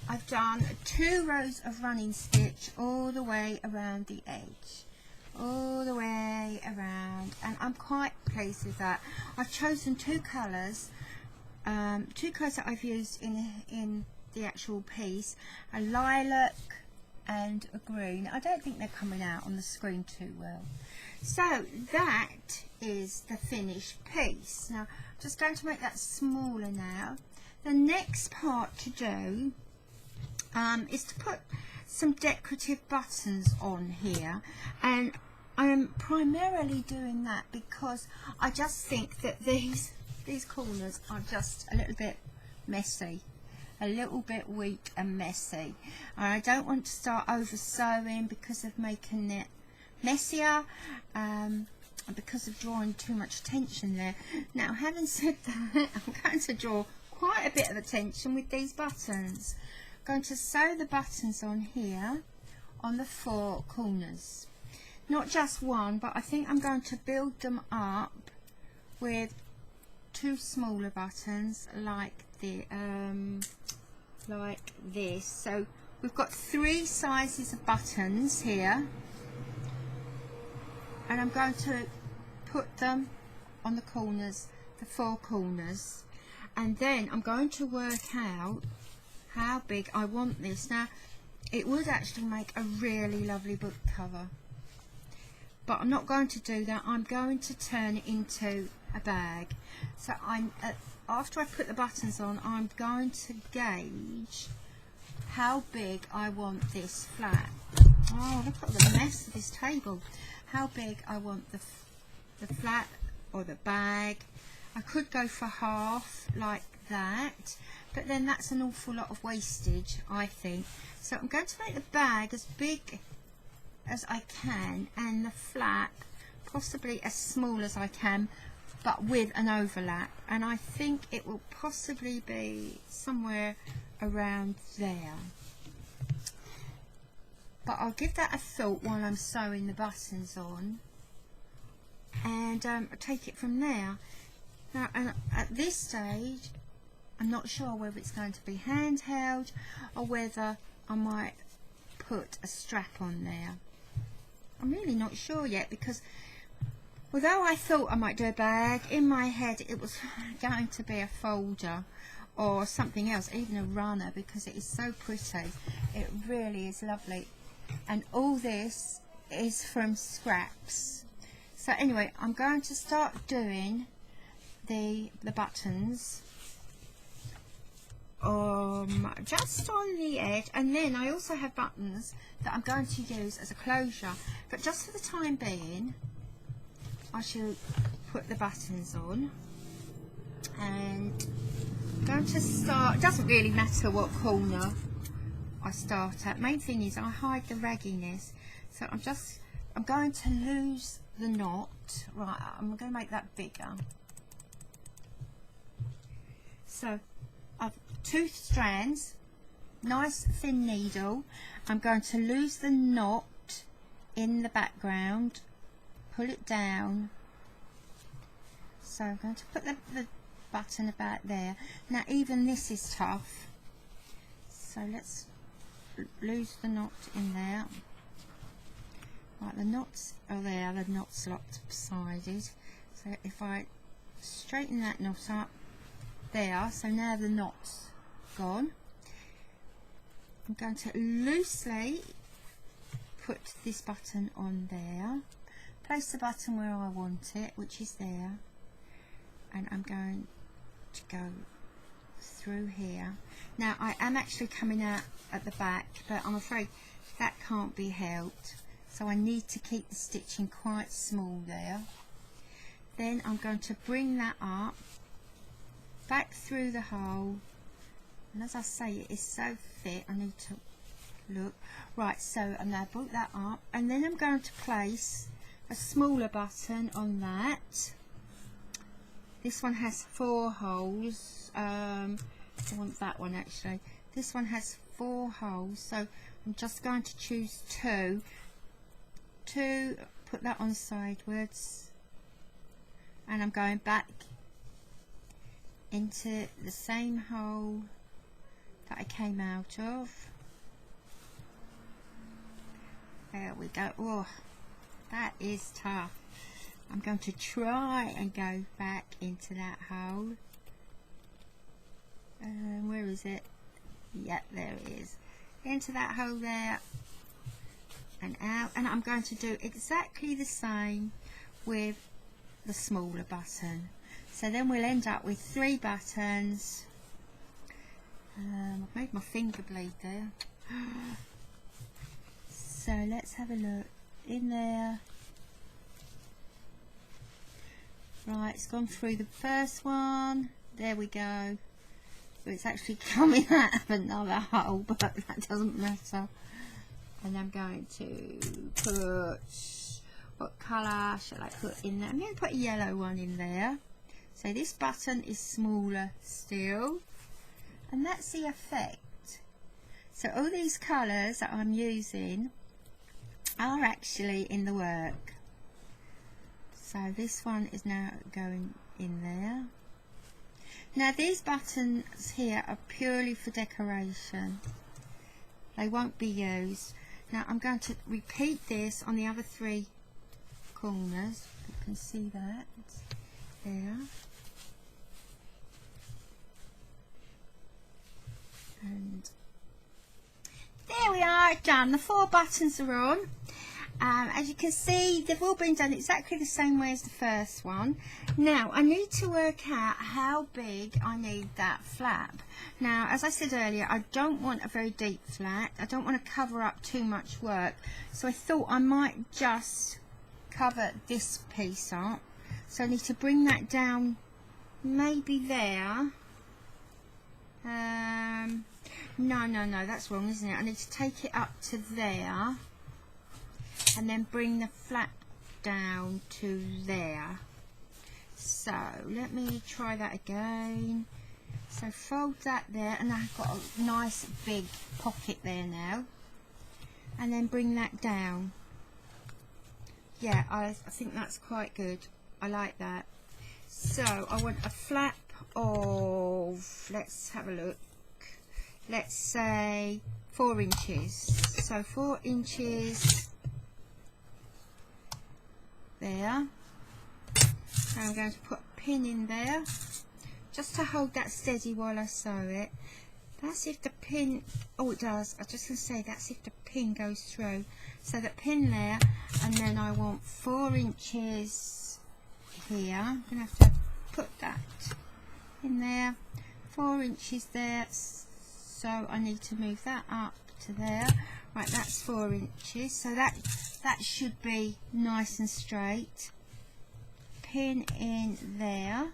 I've done 2 rows of running stitch all the way around the edge, all the way around, and I'm quite pleased with that. I've chosen 2 colours, 2 colours that I've used in the actual piece, a lilac and a green. I don't think they're coming out on the screen too well. So that is the finished piece. Now I'm just going to make that smaller now. The next part to do is to put some decorative buttons on here, and I am primarily doing that because I just think that these corners are just a little bit messy, a little bit weak and messy, and I don't want to start over sewing because of making it messier and because of drawing too much attention there. Now having said that, I'm going to draw quite a bit of attention with these buttons. I'm going to sew the buttons on here on the 4 corners, not just one, but I think I'm going to build them up with 2 smaller buttons like this. So we've got 3 sizes of buttons here, and I'm going to put them on the corners, the 4 corners, and then I'm going to work out how big I want this. Now it would actually make a really lovely book cover, but I'm not going to do that. I'm going to turn it into a bag. So after I put the buttons on, I'm going to gauge how big I want this flap. Oh, look at the mess of this table. How big I want the flap or the bag. I could go for half like that, but then that's an awful lot of wastage, I think. So I'm going to make the bag as big as I can, and the flap possibly as small as I can, but with an overlap, and I think it will possibly be somewhere around there. But I'll give that a thought while I'm sewing the buttons on, and I'll take it from there. Now at this stage I'm not sure whether it's going to be handheld or whether I might put a strap on there. I'm really not sure yet, because although I thought I might do a bag, in my head it was going to be a folder or something else, even a runner, because it is so pretty. It really is lovely, and all this is from scraps. So anyway, I'm going to start doing the buttons just on the edge, and then I also have buttons that I'm going to use as a closure, but just for the time being I shall put the buttons on. And I'm going to start, it doesn't really matter what corner I start at. Main thing is I hide the ragginess. So I'm going to lose the knot. Right, I'm going to make that bigger. So I've 2 strands, nice thin needle. I'm going to lose the knot in the background, pull it down. So I'm going to put the button about there. Now even this is tough, so let's lose the knot in there. Right, the knots are there, the knot's lopsided. So if I straighten that knot up there, so now the knot's gone. I'm going to loosely put this button on there, place the button where I want it, which is there, and I'm going to go through here. Now I am actually coming out at the back, but I'm afraid that can't be helped, so I need to keep the stitching quite small there. Then I'm going to bring that up, back through the hole, and as I say, it is so thick, I need to look. Right, so I'm now brought that up, and then I'm going to place a smaller button on that. This one has 4 holes. I want that one actually. This one has 4 holes, so I'm just going to choose 2. Put that on sideways, and I'm going back into the same hole that I came out of. There we go. Oh, that is tough. I'm going to try and go back into that hole. Where is it? Yeah, there it is. Into that hole there and out. And I'm going to do exactly the same with the smaller button. So then we'll end up with 3 buttons. I've made my finger bleed there. So let's have a look in there. Right, it's gone through the first one. There we go. So it's actually coming out of another hole, but that doesn't matter. And I'm going to put, what colour shall I put in there? I'm going to put a yellow one in there. So this button is smaller still, and that's the effect. So all these colours that I'm using are actually in the work. So this one is now going in there. Now these buttons here are purely for decoration. They won't be used. Now I'm going to repeat this on the other 3 corners. You can see that there. And there we are, done. The 4 buttons are on. As you can see, they've all been done exactly the same way as the first one. Now I need to work out how big I need that flap. Now, as I said earlier, I don't want a very deep flap. I don't want to cover up too much work, so I thought I might just cover this piece up. So I need to bring that down maybe there. No, that's wrong, isn't it? I need to take it up to there and then bring the flap down to there. So let me try that again. So fold that there, and I've got a nice big pocket there now, and then bring that down. Yeah, I think that's quite good. I like that. So I want a flap of, let's have a look, let's say 4 inches. So 4 inches there. I'm going to put a pin in there just to hold that steady while I sew it. That's if the pin, oh it does, I was just going to say that's if the pin goes through. So that pin there, and then I want 4 inches here. I'm going to have to put that in there, 4 inches there, so I need to move that up to there. Right, that's 4 inches, so that should be nice and straight. Pin in there,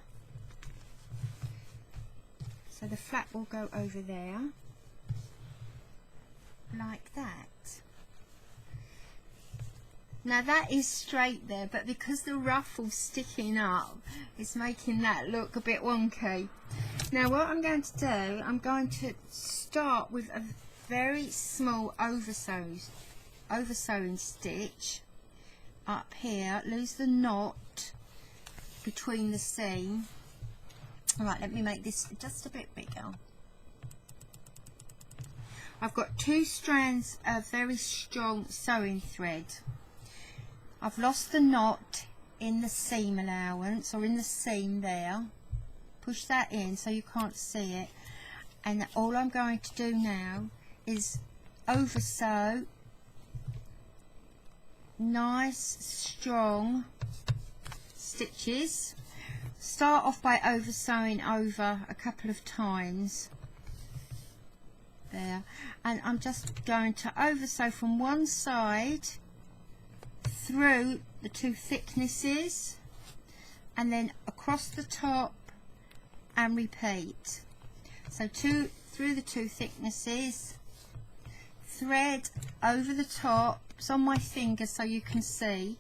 So the flap will go over there like that. Now that is straight there, but because the ruffle's sticking up, it's making that look a bit wonky. Now what I'm going to do, I'm going to start with a very small oversewing stitch up here, lose the knot between the seam. Alright, let me make this just a bit bigger. I've got 2 strands of very strong sewing thread. I've lost the knot in the seam allowance, or in the seam there. Push that in so you can't see it. And all I'm going to do now is oversew nice strong stitches. Start off by oversewing over a couple of times there, and I'm just going to oversew from one side through the 2 thicknesses and then across the top and repeat. So through the 2 thicknesses, thread over the top. It's on my finger so you can see,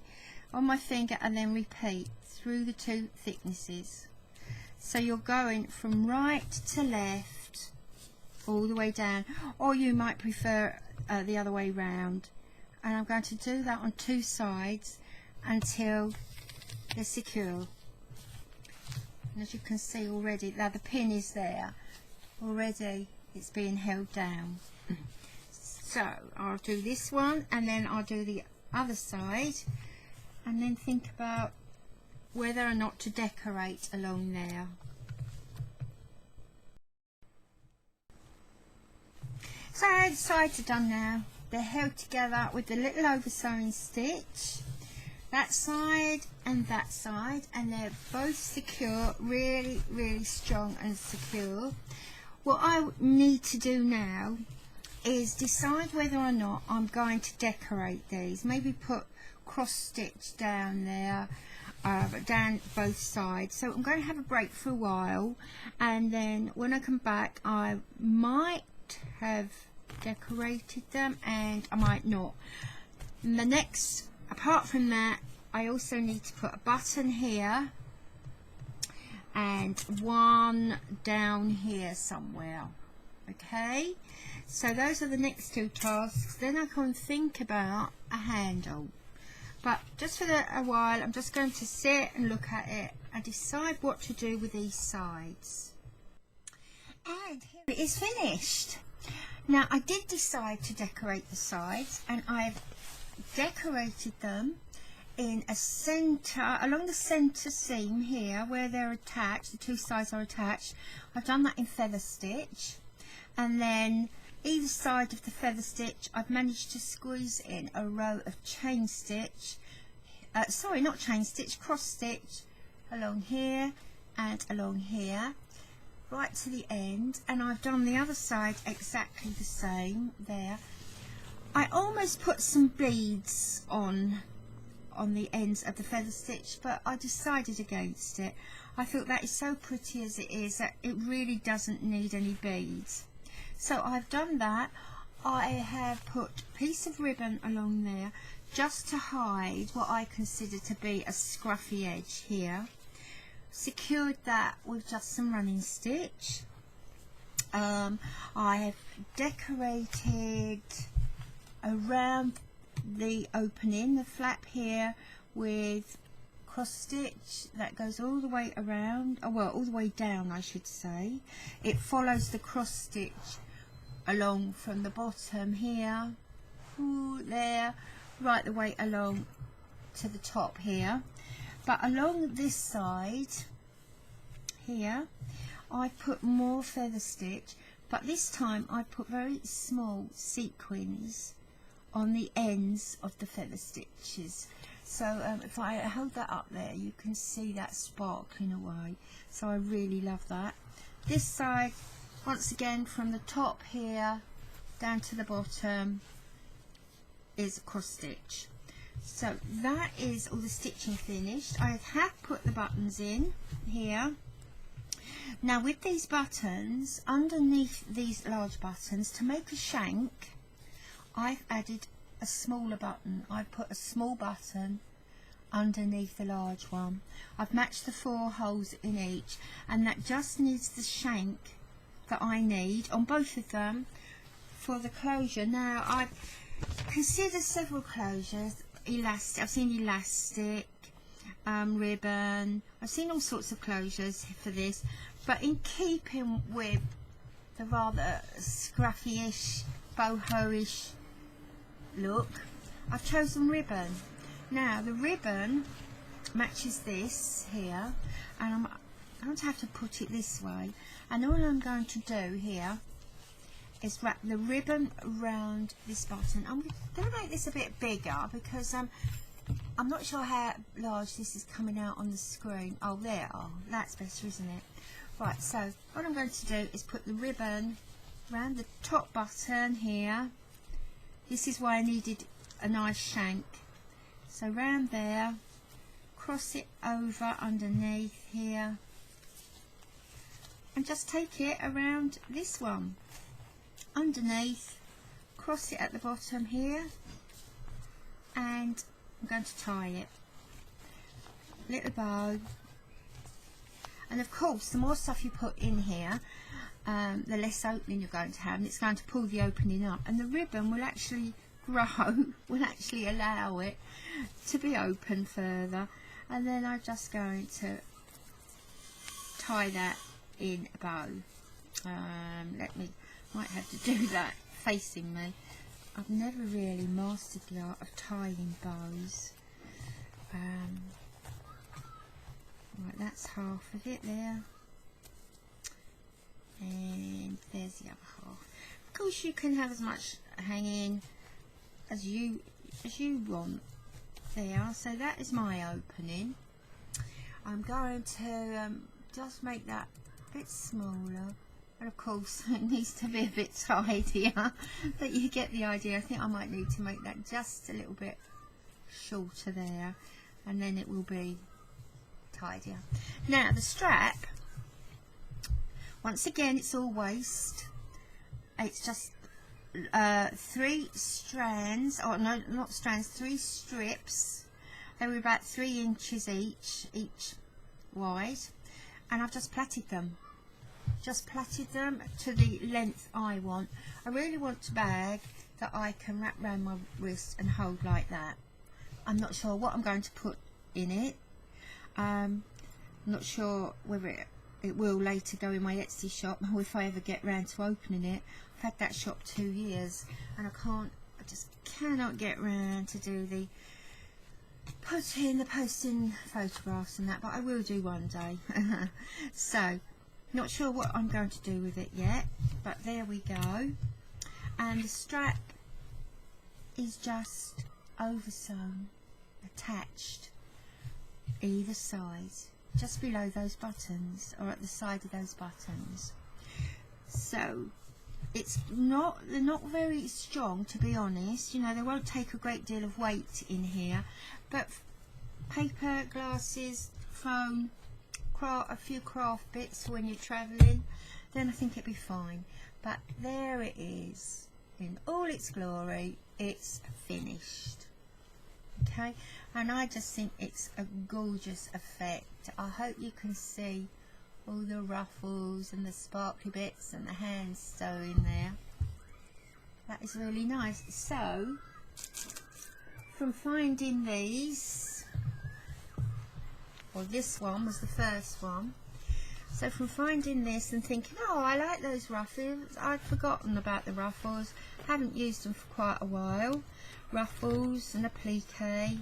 on my finger, and then repeat through the 2 thicknesses. So you're going from right to left all the way down, or you might prefer the other way round. And I'm going to do that on 2 sides until they're secure. And as you can see already, now the pin is there already, it's being held down. So I'll do this one and then I'll do the other side, and then think about whether or not to decorate along there. So the sides are done now. They're held together with the little oversewing stitch, that side and that side, and they're both secure, really, really strong and secure. What I need to do now is decide whether or not I'm going to decorate these. Maybe put cross stitch down there, down both sides. So I'm going to have a break for a while, and then when I come back I might have decorated them and I might not. And the next, apart from that, I also need to put a button here and one down here somewhere. Okay, so those are the next 2 tasks. Then I can think about a handle, but just for a while I'm just going to sit and look at it and decide what to do with these sides. And here it is finished. Now I did decide to decorate the sides, and I've decorated them in a centre, along the centre seam here where they're attached, the 2 sides are attached. I've done that in feather stitch, and then either side of the feather stitch I've managed to squeeze in a row of chain stitch, sorry, not chain stitch, cross stitch along here and along here, right to the end. And I've done the other side exactly the same there. I almost put some beads on the ends of the feather stitch, but I decided against it. I thought that is so pretty as it is that it really doesn't need any beads. So I've done that. I have put a piece of ribbon along there just to hide what I consider to be a scruffy edge here. Secured that with just some running stitch. I have decorated around the opening, the flap here, with cross stitch that goes all the way around, oh well, all the way down I should say. It follows the cross stitch along from the bottom here, there, right the way along to the top here. But along this side here I put more feather stitch, but this time I put very small sequins on the ends of the feather stitches. So if I hold that up there, you can see that sparkling away. So I really love that. This side, once again, from the top here down to the bottom is a cross stitch. So that is all the stitching finished. I have put the buttons in here. Now with these buttons, underneath these large buttons, to make a shank, I've added a smaller button. I've put a small button underneath the large one. I've matched the 4 holes in each, and that just needs the shank that I need on both of them for the closure. Now I've considered several closures. Elastic, I've seen elastic, ribbon, I've seen all sorts of closures for this, but in keeping with the rather scruffy-ish, boho-ish look, I've chosen ribbon. Now the ribbon matches this here, and I'm going to have to put it this way, and all I'm going to do here is wrap the ribbon around this button. I'm going to make this a bit bigger because I'm not sure how large this is coming out on the screen. Oh, there. Oh, that's better, isn't it? Right, so what I'm going to do is put the ribbon around the top button here. This is why I needed a nice shank. So round there, cross it over underneath here, and just take it around this one. Underneath, cross it at the bottom here, and I'm going to tie it. Little bow. And of course, the more stuff you put in here, the less opening you're going to have, and it's going to pull the opening up, and the ribbon will actually grow, will actually allow it to be open further. And then I'm just going to tie that in a bow. Might have to do that facing me. I've never really mastered the art of tying bows. Right, that's half of it there, and there's the other half. Of course, you can have as much hanging as you want there. So that is my opening. I'm going to just make that a bit smaller. And of course it needs to be a bit tidier, but you get the idea. I think I might need to make that just a little bit shorter there, and then it will be tidier. Now the strap, once again, it's all waist. It's just 3 strands, or no, not strands, 3 strips. They were about 3 inches each wide, and I've just plaited them. Just plaited them to the length I want. I really want a bag that I can wrap around my wrist and hold like that. I'm not sure what I'm going to put in it. I'm not sure whether it will later go in my Etsy shop, or if I ever get round to opening it. I've had that shop 2 years, and I just cannot get round to do the posting photographs and that, but I will do one day. So not sure what I'm going to do with it yet, but there we go. And the strap is just oversewn, attached either side, just below those buttons, or at the side of those buttons. So they're not very strong, to be honest. You know, they won't take a great deal of weight in here, but paper, glasses, phone, a few craft bits when you're travelling, then I think it'd be fine. But there it is in all its glory. It's finished. Okay, and I just think it's a gorgeous effect. I hope you can see all the ruffles and the sparkly bits and the hands sewing there. That is really nice. So from finding these, well, this one was the first one. So from finding this and thinking, oh, I like those ruffles, I'd forgotten about the ruffles, haven't used them for quite a while. Ruffles and applique,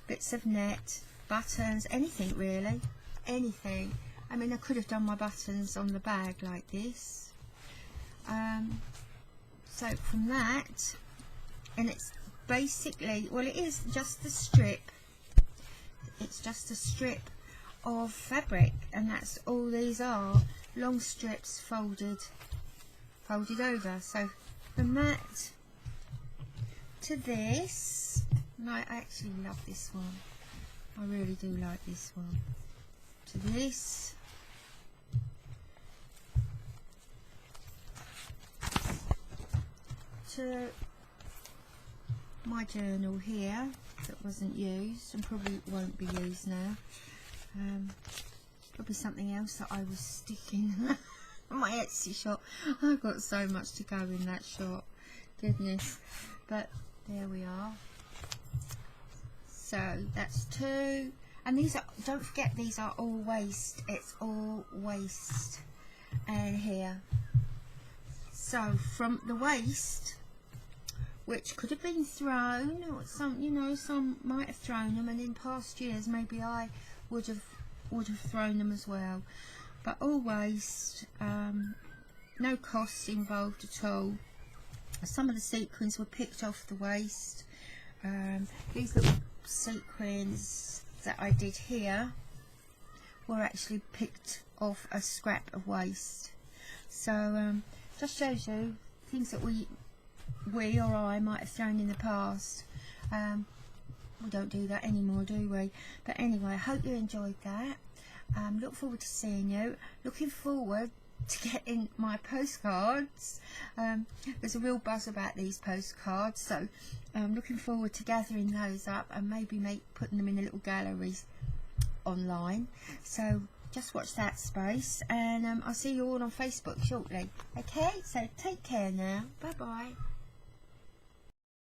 bits of net, buttons, anything really, anything. I mean, I could have done my buttons on the bag like this. So from that, and it's basically, well, it is just the strip. It's just a strip of fabric, and that's all these are, long strips folded over. So from that to this, and I actually love this one, I really do like this one, to this, to my journal here that wasn't used and probably won't be used now. Probably something else that I was sticking my Etsy shop. I've got so much to go in that shop, goodness. But there we are. So that's 2, and these are, don't forget, these are all waste. It's all waste. And here, so from the waste, which could have been thrown, or some, you know, some might have thrown them, and in past years maybe I would have thrown them as well. But all waste, no costs involved at all. Some of the sequins were picked off the waste. These little sequins that I did here were actually picked off a scrap of waste. So just shows you things that we or I might have thrown in the past. We don't do that anymore, do we? But anyway, I hope you enjoyed that. Look forward to seeing you. Looking forward to getting my postcards. There's a real buzz about these postcards, so I'm looking forward to gathering those up and maybe putting them in a little galleries online. So just watch that space, and I'll see you all on Facebook shortly. Okay, so take care now. Bye bye.